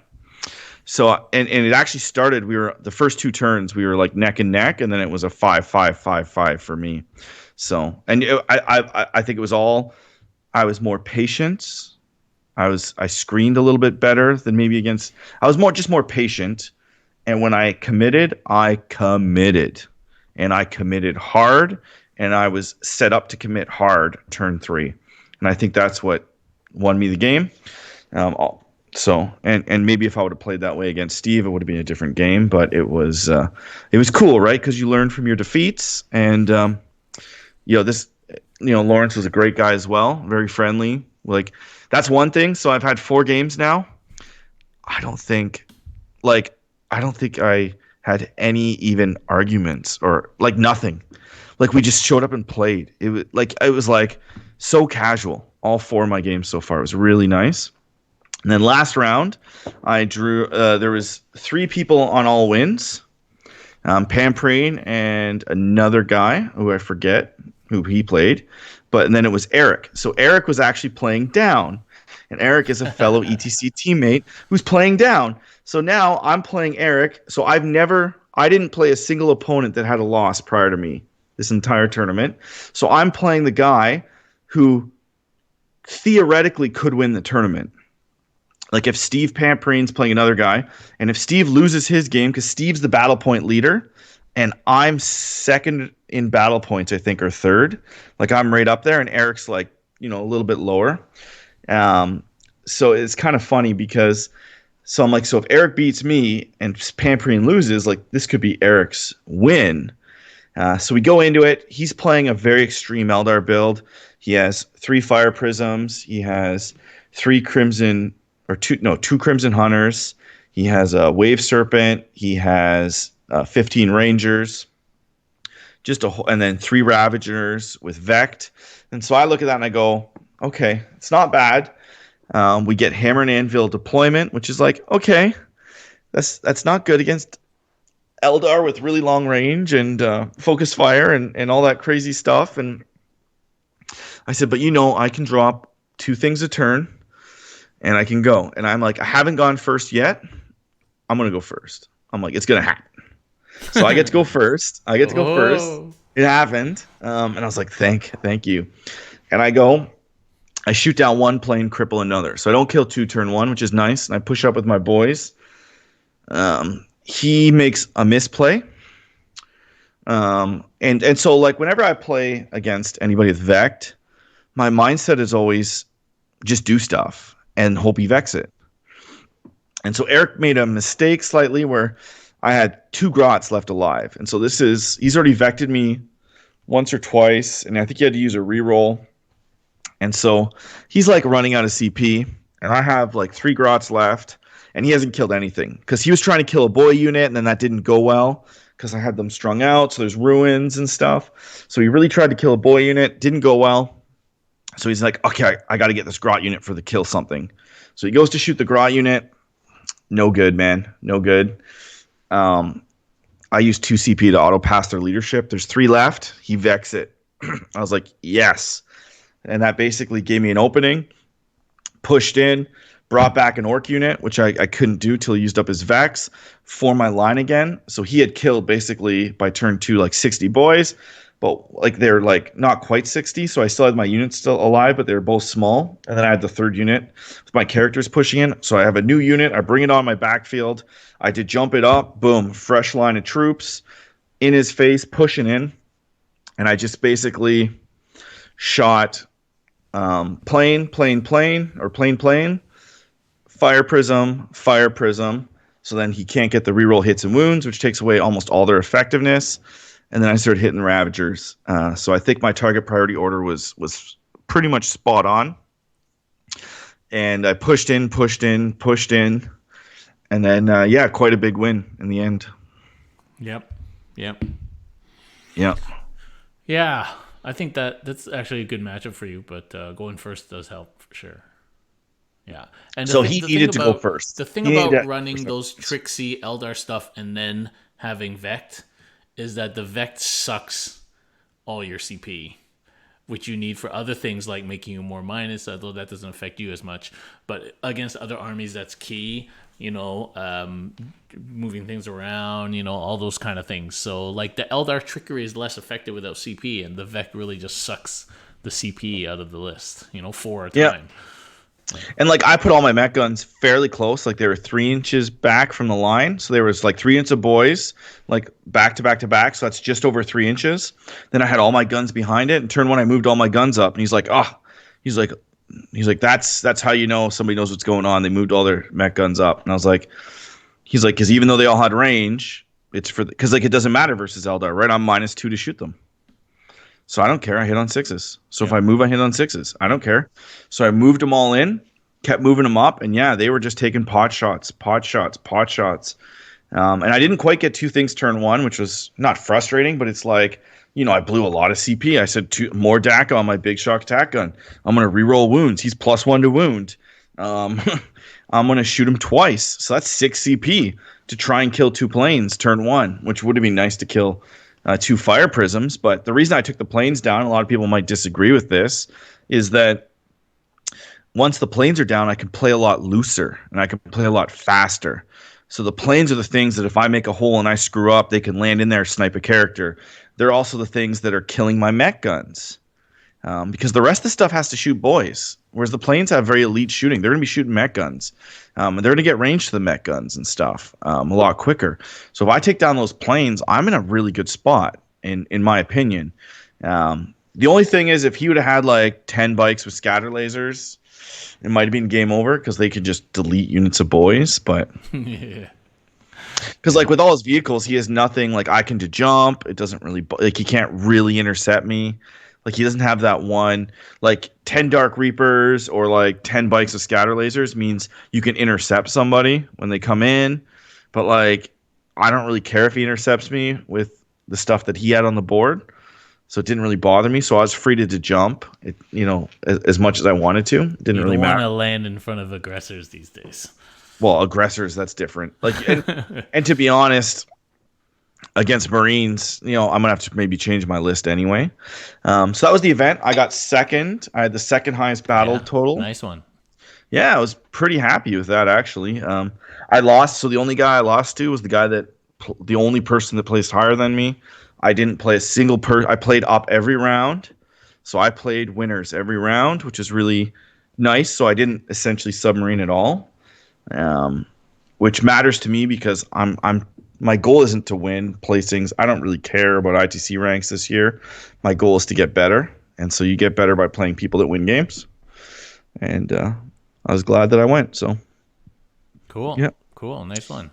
So and it actually started. We were the first 2 turns. We were like neck and neck, and then it was a 5-5-5-5 for me. So I think it was all. I was more patient. I screened a little bit better than maybe against. I was more patient, and when I committed, and I committed hard, and I was set up to commit hard turn 3, and I think that's what won me the game. So and maybe if I would have played that way against Steve, it would have been a different game. But it was cool, right? Because you learn from your defeats, and this Lawrence was a great guy as well, very friendly. Like that's one thing. So I've had 4 games now. I don't think I had any even arguments or like nothing. Like we just showed up and played. It was so casual. All 4 of my games so far. It was really nice. And then last round, I drew. There was 3 people on all wins. Pamprine and another guy who I forget who he played, and then it was Eric. So Eric was actually playing down, and Eric is a fellow ETC teammate who's playing down. So now I'm playing Eric. So I didn't play a single opponent that had a loss prior to me this entire tournament. So I'm playing the guy who theoretically could win the tournament. Like if Steve Pamprine's playing another guy, and if Steve loses his game, because Steve's the battle point leader, and I'm second in battle points, I think, or third. Like I'm right up there, and Eric's like, a little bit lower. So it's kind of funny because, so I'm like, so if Eric beats me and Pamprine loses, like this could be Eric's win. So we go into it. He's playing a very extreme Eldar build. He has 3 fire prisms. He has 3 crimson. Two Crimson Hunters. He has a Wave Serpent. He has 15 Rangers. And then 3 Ravagers with Vect. And so I look at that and I go, okay, it's not bad. We get Hammer and Anvil deployment, which is like, okay, that's not good against Eldar with really long range and focus fire and all that crazy stuff. And I said, but I can drop 2 things a turn. And I can go. And I'm like, I haven't gone first yet. I'm going to go first. I'm like, it's going to happen. So I get to go first. Oh. It happened. And I was like, thank you. And I shoot down 1 plane, cripple another. So I don't kill 2 turn 1, which is nice. And I push up with my boys. He makes a misplay. And so like whenever I play against anybody with Vect, my mindset is always just do stuff and hope he vex it. And so Eric made a mistake slightly where I had two grots left alive. And so he's already vected me once or twice, and I think he had to use a reroll. And so he's like running out of CP, and I have like three grots left, and he hasn't killed anything because he was trying to kill a boy unit, and then that didn't go well because I had them strung out. So there's ruins and stuff. So he really tried to kill a boy unit, didn't go well. So he's like, okay, I got to get this grot unit for the kill something. So he goes to shoot the grot unit. No good, man. No good. Um, I used 2 CP to auto pass their leadership. There's 3 left. He vex it. I was like, yes. And that basically gave me an opening. Pushed in, brought back an orc unit, which I couldn't do till he used up his vex, for my line again. So he had killed basically by turn 2 like 60 boys, but like they're like not quite 60. So I still had my units still alive, but they're both small. And then I had the third unit with my characters pushing in. So I have a new unit. I bring it on my backfield. I did jump it up. Boom, fresh line of troops in his face, pushing in. And I just basically shot plane, fire prism. So then he can't get the reroll hits and wounds, which takes away almost all their effectiveness. And then I started hitting Ravagers. So I think my target priority order was pretty much spot on. And I pushed in, and then quite a big win in the end. Yep. Yeah. Yeah, I think that's actually a good matchup for you, but going first does help for sure. Yeah, and So he needed to go first. The thing He needed about to- running those tricksy Eldar stuff and then having Vect is that the Vect sucks all your CP, which you need for other things like making you more minus, although that doesn't affect you as much. But against other armies, that's key. Moving things around, all those kind of things. So like the Eldar trickery is less effective without CP, and the Vect really just sucks the CP out of the list, 4 at a time. And like I put all my mech guns fairly close, like they were 3 inches back from the line. So there was like 3 inches of boys, like back to back to back. So that's just over 3 inches. Then I had all my guns behind it. And turn 1, I moved all my guns up. And he's like, he's like, that's how you know somebody knows what's going on. They moved all their mech guns up. And I was like, he's like, because even though they all had range, it's because like it doesn't matter versus Eldar, right? I'm -2 to shoot them. So I don't care. I hit on 6s. So if I move, I hit on 6s. I don't care. So I moved them all in, kept moving them up, and they were just taking pot shots. And I didn't quite get 2 things turn 1, which was not frustrating, but it's like, I blew a lot of CP. I said more DACA on my big shock attack gun. I'm going to reroll wounds. He's +1 to wound. I'm going to shoot him twice. So that's 6 CP to try and kill 2 planes turn 1, which would have been nice to kill 2 fire prisms. But the reason I took the planes down, a lot of people might disagree with this, is that once the planes are down, I can play a lot looser and I can play a lot faster. So the planes are the things that if I make a hole and I screw up, they can land in there, snipe a character. They're also the things that are killing my mech guns. Because the rest of the stuff has to shoot boys, whereas the planes have very elite shooting. They're going to be shooting mech guns. And they're going to get range to the mech guns and stuff a lot quicker. So if I take down those planes, I'm in a really good spot, in my opinion. The only thing is if he would have had like 10 bikes with scatter lasers, it might have been game over because they could just delete units of boys. But because like with all his vehicles, he has nothing like I can to jump. It doesn't really like he can't really intercept me. Like he doesn't have that one, like 10 Dark Reapers or like 10 bikes of scatter lasers means you can intercept somebody when they come in. But like, I don't really care if he intercepts me with the stuff that he had on the board. So it didn't really bother me. So I was free to jump, as much as I wanted to. It didn't really matter. You don't want to land in front of aggressors these days. Well, aggressors, that's different. Like, and to be honest, against Marines, I'm gonna have to maybe change my list anyway. So that was the event. I got second. I had the second highest battle total. Nice one. Yeah, I was pretty happy with that actually. I lost. So the only guy I lost to was the only person that placed higher than me. I didn't play a single I played up every round. So I played winners every round, which is really nice. So I didn't essentially submarine at all. Which matters to me because my goal isn't to win placings. I don't really care about ITC ranks this year. My goal is to get better. And so you get better by playing people that win games. And I was glad that I went. So Cool. Yeah. Cool. Nice one.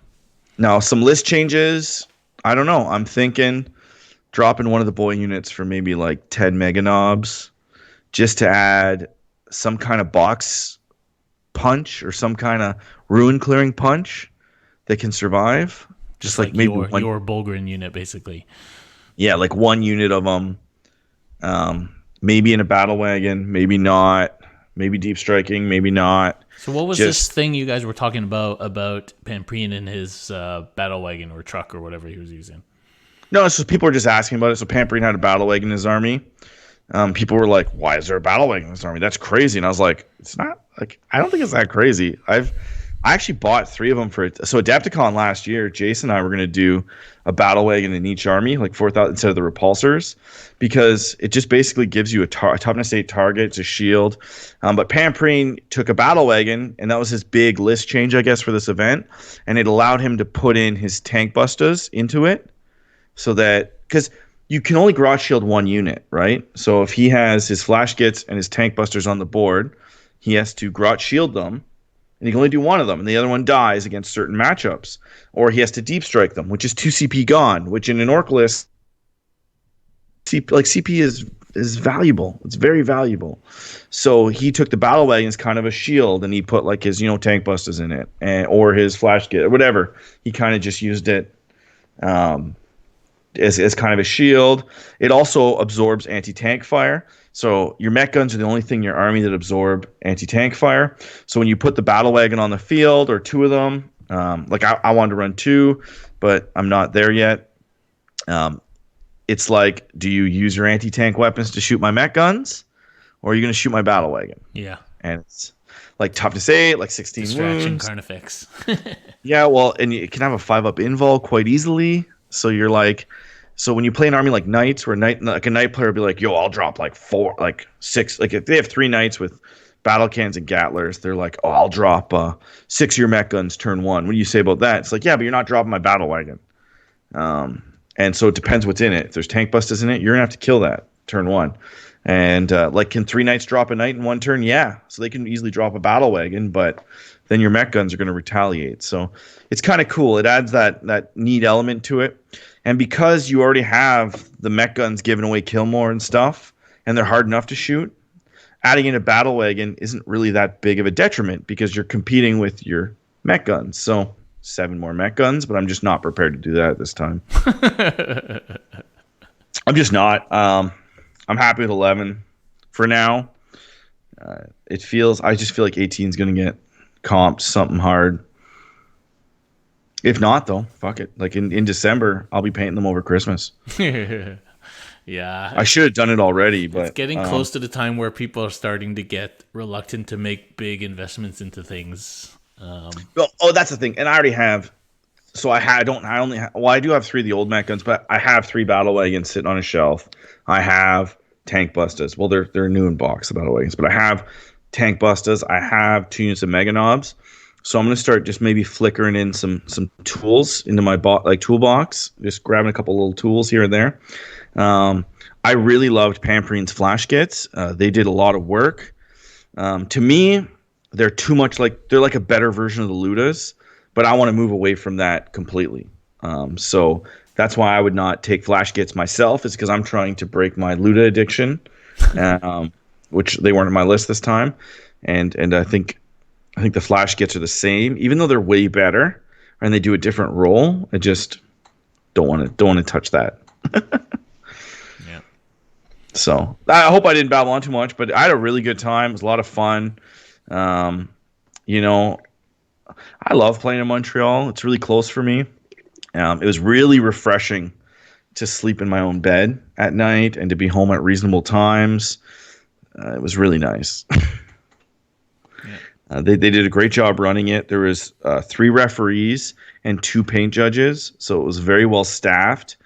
Now some list changes. I don't know. I'm thinking dropping one of the boy units for maybe like 10 mega knobs just to add some kind of box punch or some kind of ruin clearing punch that can survive. Just Just like like maybe one, your Bulgarian unit, basically. yeah, like one unit of them. Maybe in a battle wagon, maybe not. Maybe deep striking, maybe not. So what was this Just thing you guys were talking about Pamprine and his battle wagon or truck or whatever he was using? no, it's just people are just asking about it. So Pamperine had a battle wagon in his army. People were like, "Why is there a battle wagon in his army? That's crazy." And I was like, "It's not like I don't think it's that crazy." I actually bought three of them for it. So Adepticon last year, Jason and I were going to do a battle wagon in each army, like 4,000 instead of the repulsors, because it just basically gives you a toughness 8 target, it's a shield. But Pamprine took a battle wagon, and that was his big list change, I guess, for this event, and it allowed him to put in his tank busters into it, so that because you can only garage shield one unit, right? So if he has his flash gits and his tank busters on the board, he has to garage shield them and he can only do one of them, and the other one dies against certain matchups. Or he has to deep strike them, which is 2 CP gone, which in an orc list, CP is valuable. It's very valuable. So he took the battle wagon as kind of a shield, and he put like his tank busters in it, or his flash kit or whatever. He kind of just used it as kind of a shield. It also absorbs anti-tank fire. So your mech guns are the only thing in your army that absorb anti-tank fire. So when you put the battle wagon on the field, or two of them, like I wanted to run two, but I'm not there yet. It's like, do you use your anti-tank weapons to shoot my mech guns, or are you going to shoot my battle wagon? Yeah. And it's like toughness 8, like 16 Distraction wounds. carnifex. Yeah, well, and you can have a 5-up invul quite easily. So you're like, so when you play an army like knights, where like a knight player would be like, yo, I'll drop like 4, like 6, like if they have 3 knights with battle cans and gattlers, they're like, oh, I'll drop 6 of your mech guns turn 1. What do you say about that? It's like, yeah, but you're not dropping my battle wagon. And so it depends what's in it. If there's tank busters in it, you're gonna have to kill that turn 1. And like, can 3 knights drop a knight in one turn? Yeah, so they can easily drop a battle wagon, but then your mech guns are going to retaliate. So it's kind of cool. It adds that neat element to it. And because you already have the mech guns giving away kill more and stuff, and they're hard enough to shoot, adding in a battle wagon isn't really that big of a detriment because you're competing with your mech guns. So 7 more mech guns, but I'm just not prepared to do that at this time. I'm just not. I'm happy with 11 for now. I just feel like 18 is going to get comped something hard. If not, though, fuck it. Like in December, I'll be painting them over Christmas. Yeah. I should have done it already, but It's getting close to the time where people are starting to get reluctant to make big investments into things. That's the thing. And I already have. So I do have 3 of the old mech guns, but I have 3 battle wagons sitting on a shelf. I have tank busters. Well, they're new in box, the battle wagons, but I have tank busters. I have 2 units of mega knobs. So I'm gonna start just maybe flickering in some tools into my toolbox, just grabbing a couple little tools here and there. I really loved Pamprine's flash kits. They did a lot of work. To me, they're too much they're like a better version of the Ludas, but I want to move away from that completely. So that's why I would not take flash kits myself, is because I'm trying to break my Luda addiction, which they weren't on my list this time. And I think the flash kits are the same, even though they're way better and they do a different role. I just don't want to touch that. Yeah. So I hope I didn't babble on too much, but I had a really good time. It was a lot of fun. I love playing in Montreal. It's really close for me. It was really refreshing to sleep in my own bed at night and to be home at reasonable times. It was really nice. Yeah. They did a great job running it. There was 3 referees and 2 paint judges, so it was very well staffed.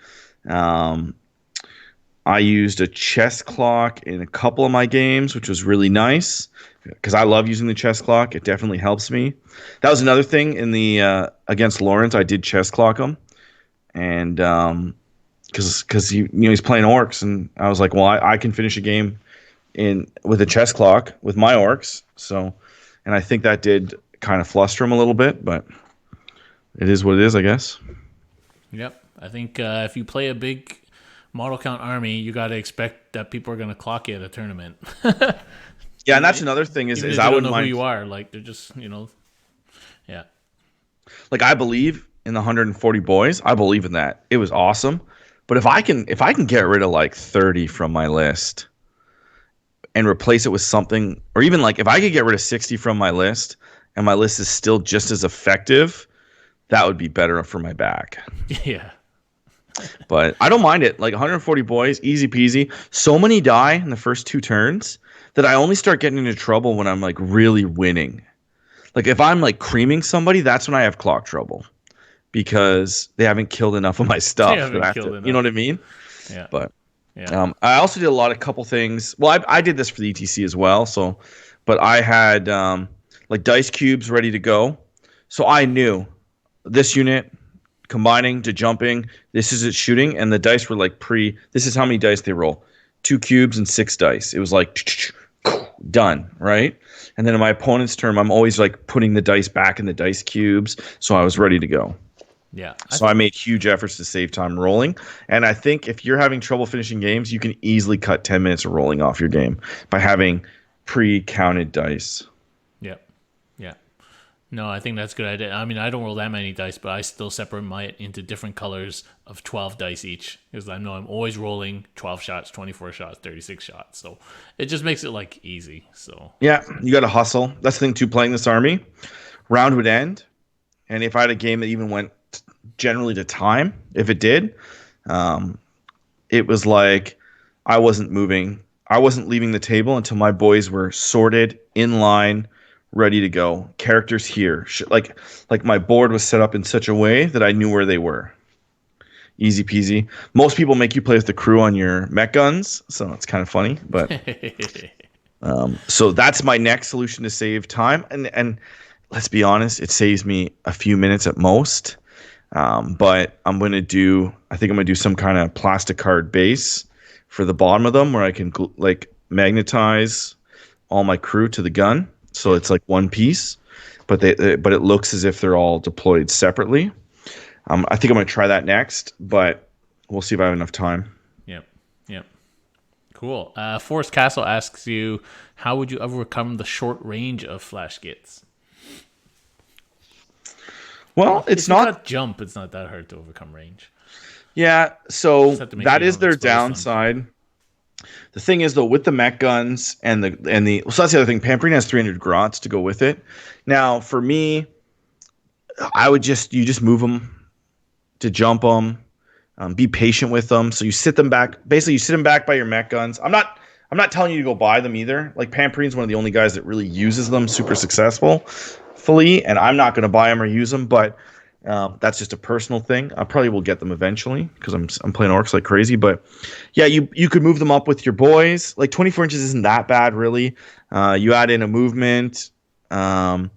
I used a chess clock in a couple of my games, which was really nice because I love using the chess clock. It definitely helps me. That was another thing in the against Lawrence. I did chess clock him, and because he's playing orcs, and I was like, well, I can finish a game with a chess clock with my orcs. So, and I think that did kind of fluster them a little bit, but it is what it is, I guess. Yep. I think if you play a big model count army, you got to expect that people are going to clock you at a tournament. Yeah, and even, that's another thing even is if they I don't wouldn't know who mind. you are. Like, they're just, yeah. Like I believe in the 140 boys. I believe in that. It was awesome. But if I can get rid of like 30 from my list and replace it with something, or even like if I could get rid of 60 from my list and my list is still just as effective, that would be better for my back. Yeah. But I don't mind it. Like 140 boys, easy peasy. So many die in the first two turns that I only start getting into trouble when I'm like really winning. Like if I'm like creaming somebody, that's when I have clock trouble because they haven't killed enough of my They stuff that haven't I have to, killed you know what I enough. mean? Yeah. But Yeah. I also did a couple things. Well, I did this for the ETC as well. So, but I had like dice cubes ready to go. So I knew this unit combining to jumping. This is its shooting, and the dice were like This is how many dice they roll: 2 cubes and 6 dice. It was like done, right? And then in my opponent's turn, I'm always like putting the dice back in the dice cubes, so I was ready to go. Yeah. So I made huge efforts to save time rolling, and I think if you're having trouble finishing games, you can easily cut 10 minutes of rolling off your game by having pre-counted dice. Yeah. Yeah. No, I think that's a good idea. I mean, I don't roll that many dice, but I still separate my into different colors of 12 dice each because I know I'm always rolling 12 shots, 24 shots, 36 shots. So it just makes it like easy. So Yeah, you got to hustle. That's the thing too. Playing this army, round would end, and if I had a game that even went generally to time, if it did, um, it was like I wasn't moving. I wasn't leaving the table until my boys were sorted, in line, ready to go. Characters here. Like my board was set up in such a way that I knew where they were. Easy peasy. Most people make you play with the crew on your mech guns, so it's kind of funny. But so that's my next solution to save time. And let's be honest, it saves me a few minutes at most. But I think I'm gonna do some kind of plastic card base for the bottom of them where I can like magnetize all my crew to the gun, so yeah, it's like one piece, but but it looks as if they're all deployed separately. I think I'm gonna try that next, but we'll see if I have enough time. yep, yep. Cool. Forest Castle asks you, how would you overcome the short range of flash gits? Well, Well, it's if you not. got jump, it's not that hard to overcome range. Yeah, Just so have to make sure that you is don't their expose them. downside. The thing is though, with the mech guns and the so that's the other thing. Pampering has 300 grots to go with it. Now, for me, I would just move them to jump them. Be patient with them. So you sit them back. Basically, you sit them back by your mech guns. I'm not telling you to go buy them either. Like Pampering's one of the only guys that really uses them super successfully, and I'm not going to buy them or use them. But that's just a personal thing. I probably will get them eventually because I'm playing orcs like crazy. But yeah, you could move them up with your boys. Like 24 inches isn't that bad really. You add in a movement. Um,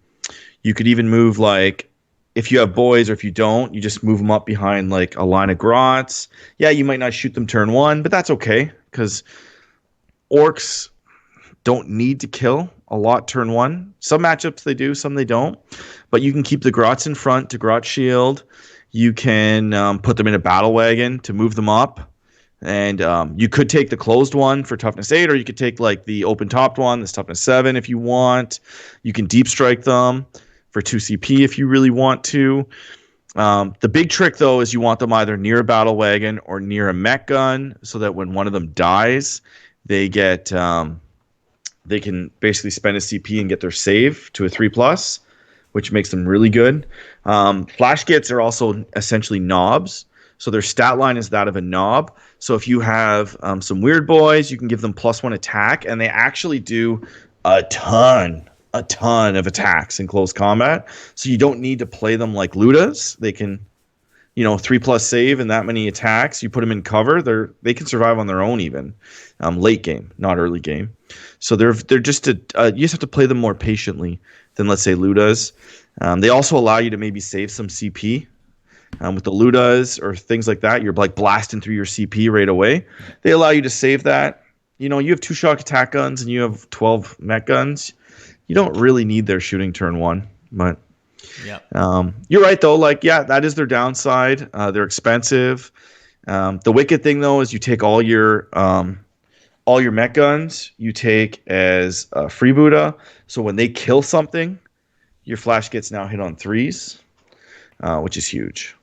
you could even move like if you have boys or if you don't, you just move them up behind like a line of grots. Yeah, you might not shoot them turn one, but that's okay because orcs don't need to kill a lot turn one. Some matchups they do, some they don't. But you can keep the grots in front to grot shield. You can put them in a battle wagon to move them up. And you could take the closed one for toughness 8, or you could take like the open topped one that's toughness 7 if you want. You can deep strike them for 2 CP if you really want to. The big trick though is you want them either near a battle wagon or near a mech gun, so that when one of them dies, they can basically spend a CP and get their save to a 3+, which makes them really good. Flash gits are also essentially knobs. So their stat line is that of a knob. So if you have some weird boys, you can give them +1 attack, and they actually do a ton of attacks in close combat. So you don't need to play them like Ludas. They can, 3+ save and that many attacks. You put them in cover, they can survive on their own even, late game, not early game. So they're just you just have to play them more patiently than let's say Ludas. They also allow you to maybe save some CP. With the Ludas or things like that, you're like blasting through your CP right away. They allow you to save that. You have 2 shock attack guns and you have 12 mech guns. You don't really need their shooting turn one. But Yeah. you're right though. Like, yeah, that is their downside. They're expensive. The wicked thing though is you take all your mech guns you take as freebooter. So when they kill something, your flash gets now hit on threes, which is huge.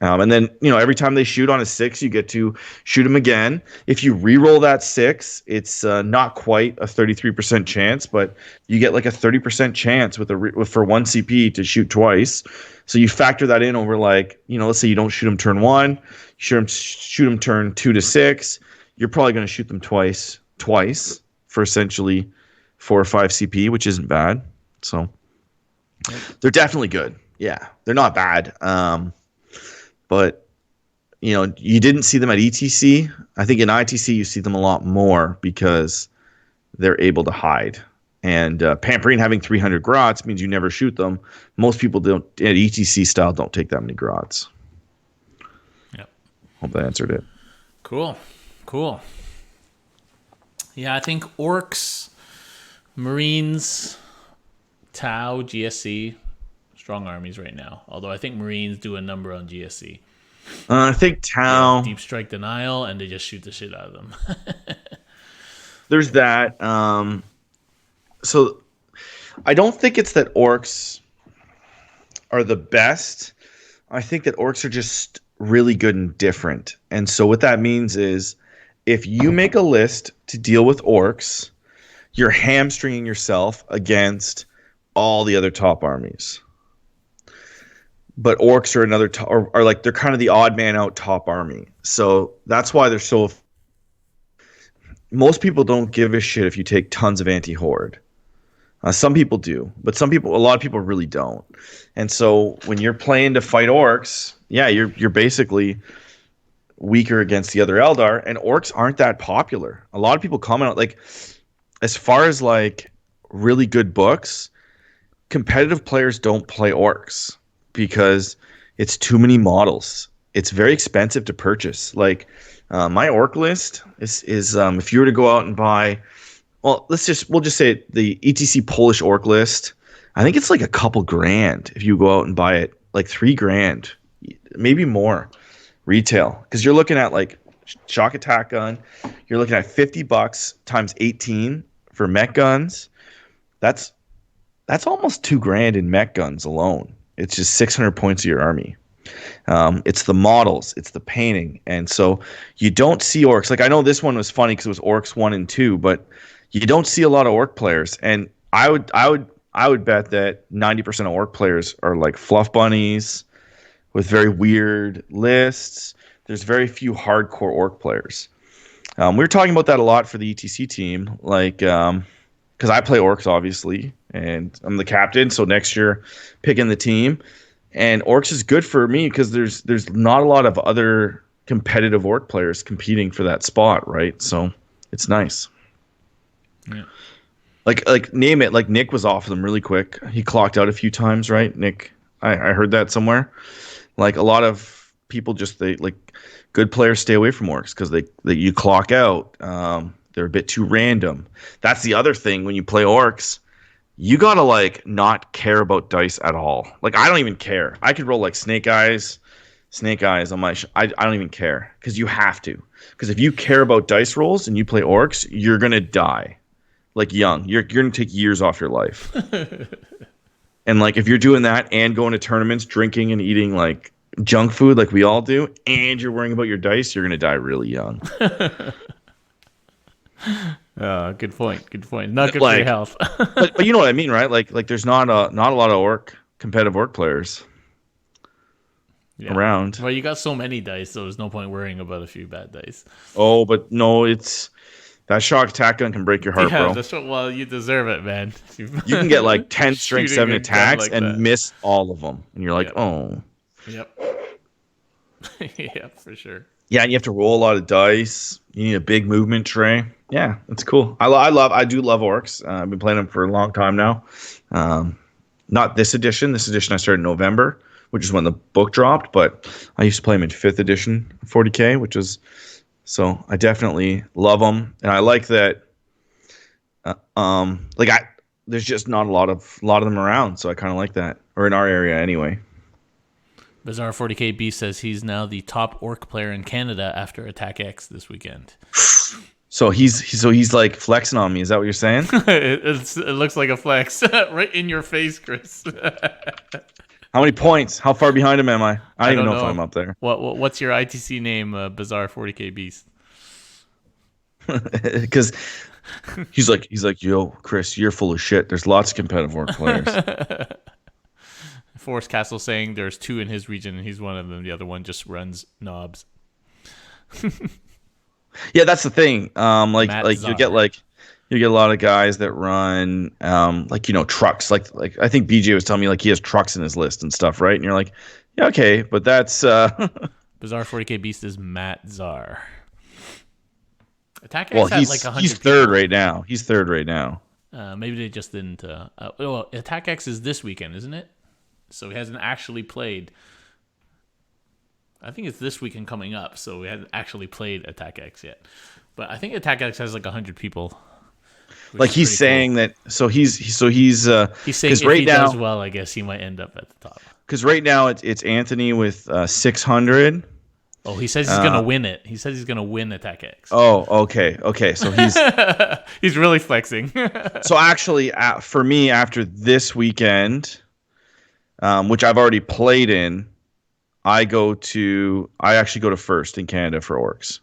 And then, every time they shoot on a six, you get to shoot them again. If you re-roll that six, it's not quite a 33% chance, but you get like a 30% chance for one CP to shoot twice. So you factor that in over like, let's say you don't shoot them turn one, shoot them turn 2 to 6. You're probably going to shoot them twice for essentially 4 or 5 CP, which isn't bad. So they're definitely good. Yeah, they're not bad. But you didn't see them at ETC. I think in ITC you see them a lot more because they're able to hide. And Pamperine having 300 grots means you never shoot them. Most people don't at ETC style don't take that many grots. Yep. Hope that answered it. Cool. Yeah, I think Orcs, Marines, Tau, GSC, strong armies right now. Although I think Marines do a number on GSC. I think Tau. Deep strike denial, and they just shoot the shit out of them. There's that. So I don't think it's that orcs are the best. I think that orcs are just really good and different. And so what that means is if you make a list to deal with orcs, you're hamstringing yourself against all the other top armies. But orcs are another are like they're kind of the odd man out top army. So that's why they're so. Most people don't give a shit if you take tons of anti-horde. Some people do, but a lot of people really don't. And so when you're playing to fight orcs, yeah, you're basically weaker against the other Eldar, and orcs aren't that popular. A lot of people comment on like, as far as like really good books, competitive players don't play orcs because it's too many models. It's very expensive to purchase. Like my orc list is if you were to go out and buy, well, we'll just say the ETC Polish orc list. I think it's like a couple grand if you go out and buy it, like $3,000, maybe more retail. Because you're looking at like shock attack gun, you're looking at $50 times 18 for mech guns. That's almost $2,000 in mech guns alone. It's just 600 points of your army. It's the models, it's the painting, and so you don't see orcs. Like I know this one was funny because it was orcs 1 and 2, but you don't see a lot of orc players. And I would bet that 90% of orc players are like fluff bunnies with very weird lists. There's very few hardcore orc players. We were talking about that a lot for the ETC team, like because I play orcs obviously, and I'm the captain. So next year, picking the team. And orcs is good for me because there's not a lot of other competitive orc players competing for that spot, right? So it's nice. Yeah. Like name it. Like Nick was off them really quick. He clocked out a few times, right? Nick, I heard that somewhere. Like a lot of people good players stay away from orcs because they you clock out. They're a bit too random. That's the other thing when you play orcs. You gotta like not care about dice at all. Like I don't even care. I could roll like snake eyes on my. I don't even care because you have to. Because if you care about dice rolls and you play orcs, you're gonna die, like young. You're gonna take years off your life. And like if you're doing that and going to tournaments, drinking and eating like junk food like we all do, and you're worrying about your dice, you're gonna die really young. Good point. Not good for your health. but you know what I mean, right? Like there's not a lot of competitive orc players around. Well, you got so many dice, so there's no point worrying about a few bad dice. Oh, but no, it's that shock attack gun can break your heart, bro. Well, you deserve it, man. You can get like 10 strength 7 attacks like and that. miss all of them, and you're like, oh. Yep. Yep, for sure. Yeah, and you have to roll a lot of dice. You need a big movement tray. Yeah, it's cool. I do love orcs. I've been playing them for a long time now. Not this edition. This edition I started in November, which is when the book dropped. But I used to play them in 5th edition, 40k, which is so I definitely love them, and I like that. there's just not a lot of them around, so I kind of like that, or in our area anyway. Bizarre 40k B says he's now the top orc player in Canada after Attack X this weekend. So he's like flexing on me. Is that what you're saying? It looks like a flex right in your face, Chris. How many points? How far behind him am I? I don't I even don't know if know. I'm up there. What's your ITC name, Bizarre 40k Beast? Because he's like, yo, Chris, you're full of shit. There's lots of competitive orc players. Forest Castle saying there's 2 in his region and he's one of them. The other one just runs knobs. Yeah, that's the thing. Matt Like Czar. you get a lot of guys that run trucks. Like I think BJ was telling me like he has trucks in his list and stuff, right? And you're like, yeah, okay, but that's Bizarre 40k Beast is Matt Czar. Attack well, X had like 100 he's third people. right now. He's third right now. Maybe they just didn't. Well, Attack X is this weekend, isn't it? So he hasn't actually played. I think it's this weekend coming up, so we haven't actually played Attack X yet. But I think Attack X has like 100 people. Like he's saying that. So he's He's saying because if right he now does well, I guess he might end up at the top. it's Anthony with 600. Oh, he says he's gonna win it. He says he's gonna win Attack X. Oh, okay. So He's really flexing. so actually for me after this weekend, which I've already played in, I actually go to first in Canada for orcs.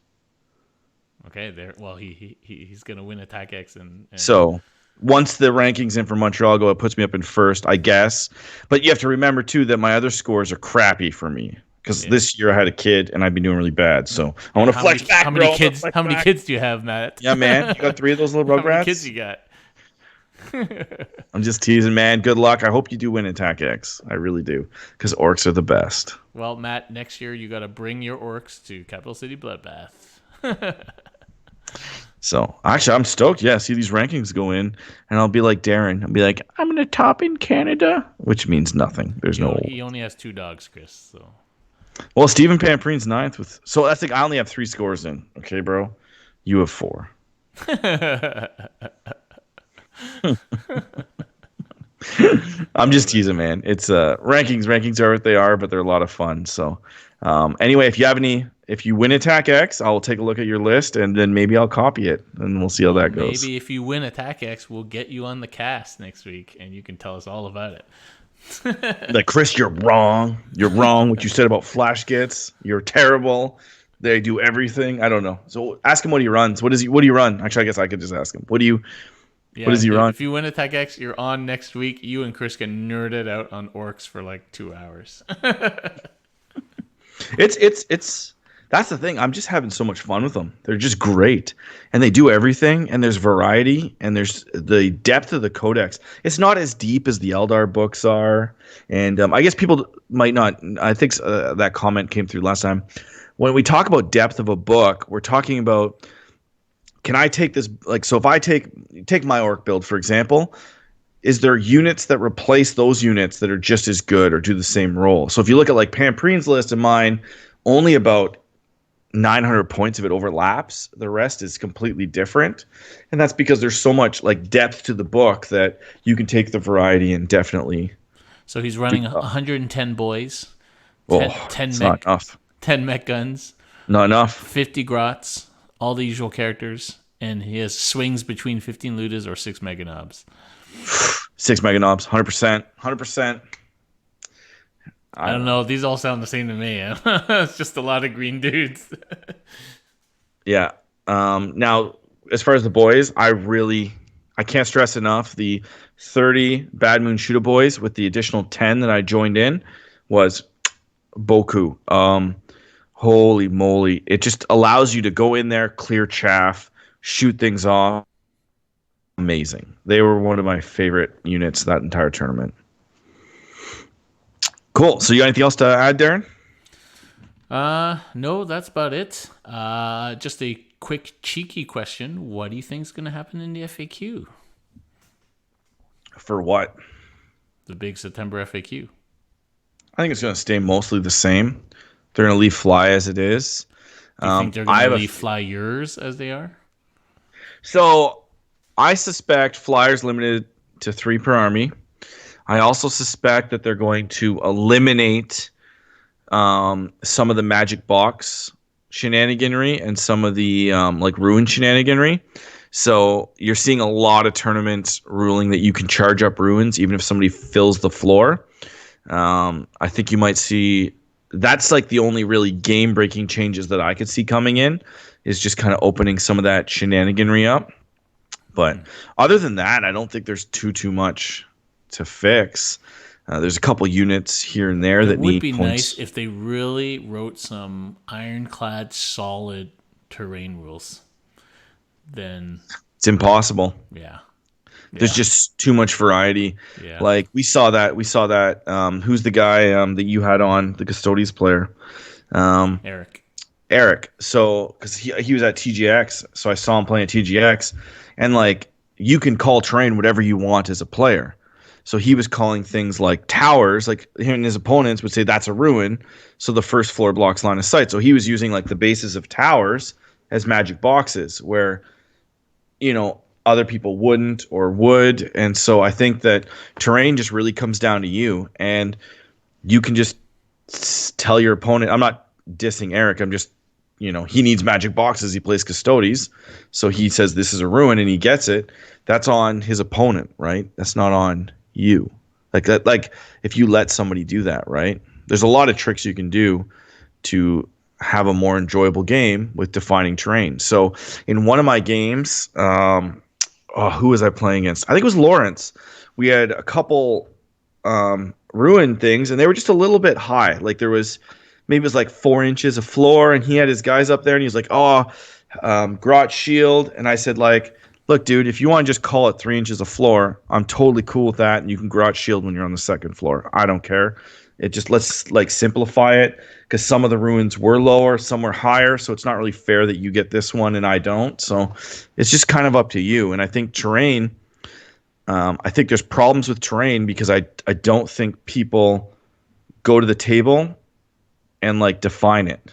Okay, there. Well, he's gonna win Attack X and So once the rankings in for Montreal go, it puts me up in first, I guess. But you have to remember too that my other scores are crappy for me because this year I had a kid and I've been doing really bad. So I want to flex back. How many bro. kids? Flex How many back. kids do you have, Matt? Yeah, man. You got 3 of those little How many rugrats? kids you got? I'm just teasing, man. Good luck. I hope you do win Attack X. I really do because orcs are the best. Well, Matt, next year you got to bring your orcs to Capital City Bloodbath. So actually, I'm stoked. Yeah, see these rankings go in, and I'll be like Darren. I'll be like, I'm in the top in Canada, which means nothing. There's no. He only has 2 dogs, Chris. So Well, Stephen Pamprine's ninth with. So I think I only have 3 scores in. Okay, bro, you have 4. I'm just teasing, man. It's rankings. Rankings are what they are, but they're a lot of fun. So anyway, if you win Attack X, I'll take a look at your list and then maybe I'll copy it and we'll see how that goes. maybe if you win Attack X, we'll get you on the cast next week and you can tell us all about it. Like, Chris, you're wrong. You're wrong. What you said about flash gets. You're terrible. They do everything. I don't know. So ask him what he runs. What do you run? Actually, I guess I could just ask him. What does he run? If you win Attack X, you're on next week. You and Chris can nerd it out on orcs for like 2 hours. It's that's the thing. I'm just having so much fun with them. They're just great, and they do everything. And there's variety, and there's the depth of the codex. It's not as deep as the Eldar books are, and I guess people might not. I think that comment came through last time. When we talk about depth of a book, we're talking about, can I take this, like, so if I take my orc build for example, is there units that replace those units that are just as good or do the same role? So if you look at like Pamprine's list and mine, only about 900 points of it overlaps. The rest is completely different. And that's because there's so much like depth to the book that you can take the variety and definitely. So he's running 110 boys, Oh, 10 it's mech, not enough. 10 mech guns, Not enough. 50 grots, all the usual characters, and he has swings between 15 ludas or 6 mega knobs. 6 mega knobs, 100%. 100%. I don't know. These all sound the same to me. It's just a lot of green dudes. Yeah. Now, as far as the boys, I can't stress enough the 30 Bad Moon Shooter boys with the additional 10 that I joined in was Boku. Holy moly. It just allows you to go in there, clear chaff, shoot things off. Amazing. They were one of my favorite units that entire tournament. Cool. So you got anything else to add, Darren? No, that's about it. Just a quick cheeky question. What do you think is going to happen in the FAQ? For what? The big September FAQ. I think it's going to stay mostly the same. They're going to leave Fly as it is. Do you think they're going to leave Flyers as they are? So I suspect Flyers Limited to 3 per army. I also suspect that they're going to eliminate some of the magic box shenaniganry and some of the like ruin shenaniganry. So you're seeing a lot of tournaments ruling that you can charge up ruins even if somebody fills the floor. I think you might see that's like the only really game breaking changes that I could see coming in is just kind of opening some of that shenaniganry up. But other than that, I don't think there's too much to fix. There's a couple units here and there It that would need be nice points. if they really wrote some ironclad, solid terrain rules. Then, It's impossible. yeah, There's yeah, just too much variety. yeah. Like we saw that. We saw that. Who's the guy that you had on the Custodes player? Um, Eric. Eric. So because he was at TGX, so I saw him playing at TGX, and like you can call terrain whatever you want as a player. So he was calling things like towers, like him and his opponents would say that's a ruin. So the first floor blocks line of sight. So he was using like the bases of towers as magic boxes, where other people wouldn't or would. And so I think that terrain just really comes down to you, and you can just tell your opponent. I'm not dissing Eric. I'm just he needs magic boxes. He plays Custodes, so he says this is a ruin, and he gets it. That's on his opponent, right? That's not on you. Like that. Like if you let somebody do that, right? There's a lot of tricks you can do to have a more enjoyable game with defining terrain. So in one of my games, who was I playing against? I think it was Lawrence. We had a couple ruin things, and they were just a little bit high. Like there was maybe it was like 4 inches of floor, and he had his guys up there, and he was like, "Oh, grot shield," and I said like. Look, dude, if you want to just call it 3 inches of floor, I'm totally cool with that. And you can grot shield when you're on the second floor. I don't care. It just let's like simplify it because some of the ruins were lower, some were higher. So it's not really fair that you get this one and I don't. So it's just kind of up to you. And I think terrain, I think there's problems with terrain because I don't think people go to the table and like define it.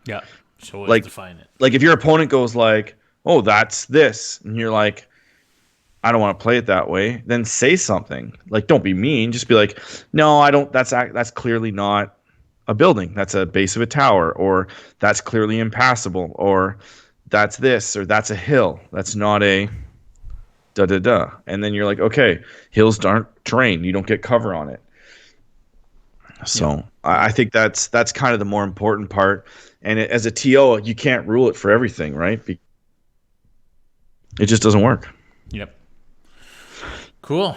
Yeah. So let's Like define it. like if your opponent goes like, "Oh, that's this," and you're like, "I don't want to play it that way," then say something. Like don't be mean. Just be like, "No, I don't. That's clearly not a building. That's a base of a tower, or that's clearly impassable, or that's this, or that's a hill. That's not a da da da." And then you're like, okay, hills aren't terrain. You don't get cover on it. Yep. So I think that's kind of the more important part. And as a TO, you can't rule it for everything, right? It just doesn't work. Yep. Cool.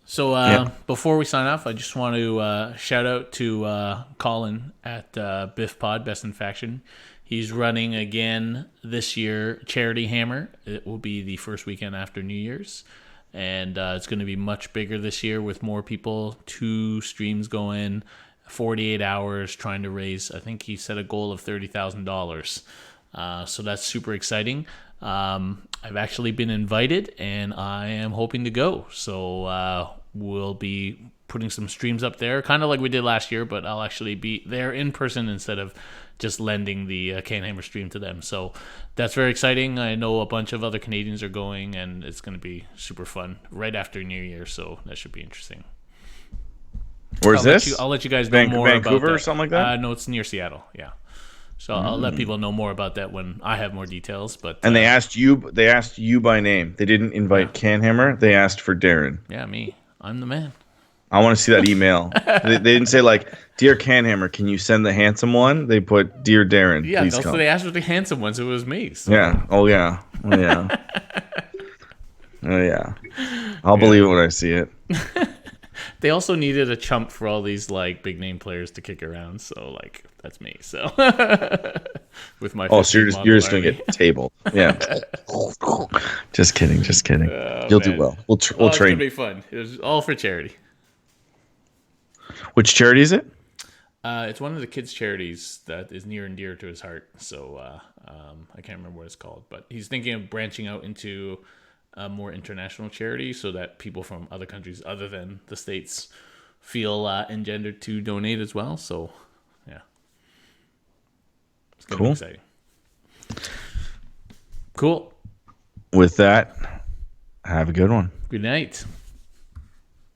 So Yeah. before we sign off, I just want to shout out to Colin at Biff Pod Best in Faction. He's running again this year, Charity Hammer. It will be the first weekend after New Year's, and it's going to be much bigger this year with more people. 2 streams going, 48 hours trying to raise. I think he set a goal of $30,000. So that's super exciting. I've actually been invited, and I am hoping to go. So we'll be putting some streams up there, kind of like we did last year, but I'll actually be there in person instead of just lending the CanHammer stream to them. So that's very exciting. I know a bunch of other Canadians are going, and it's going to be super fun right after New Year. So that should be interesting. Where's this? I'll let you guys know more Vancouver about that. or something like that? No, it's near Seattle. Yeah. So I'll let people know more about that when I have more details. But And they asked you. They asked you by name. They didn't invite CanHammer. They asked for Darren. yeah, me. I'm the man. I want to see that email. They didn't say like, "Dear CanHammer, can you send the handsome one?" They put, "Dear Darren, Yeah, please also come." they asked for the handsome ones. It was me. So. Yeah. Oh yeah. Oh yeah. Oh yeah. I'll believe it when I see it. They also needed a chump for all these like big name players to kick around. So like that's me. So with my Oh, so you're 15 just model gonna army. get tabled. Yeah. Just kidding. Just kidding. Oh, You'll do man. well. We'll It's gonna train. be fun. It was all for charity. Which charity is it? It's one of the kids' charities that is near and dear to his heart. So I can't remember what it's called, but he's thinking of branching out into a more international charity so that people from other countries other than the States feel engendered to donate as well. So, yeah. It's going to be Cool. exciting. Cool. With that, Have a good one. Good night.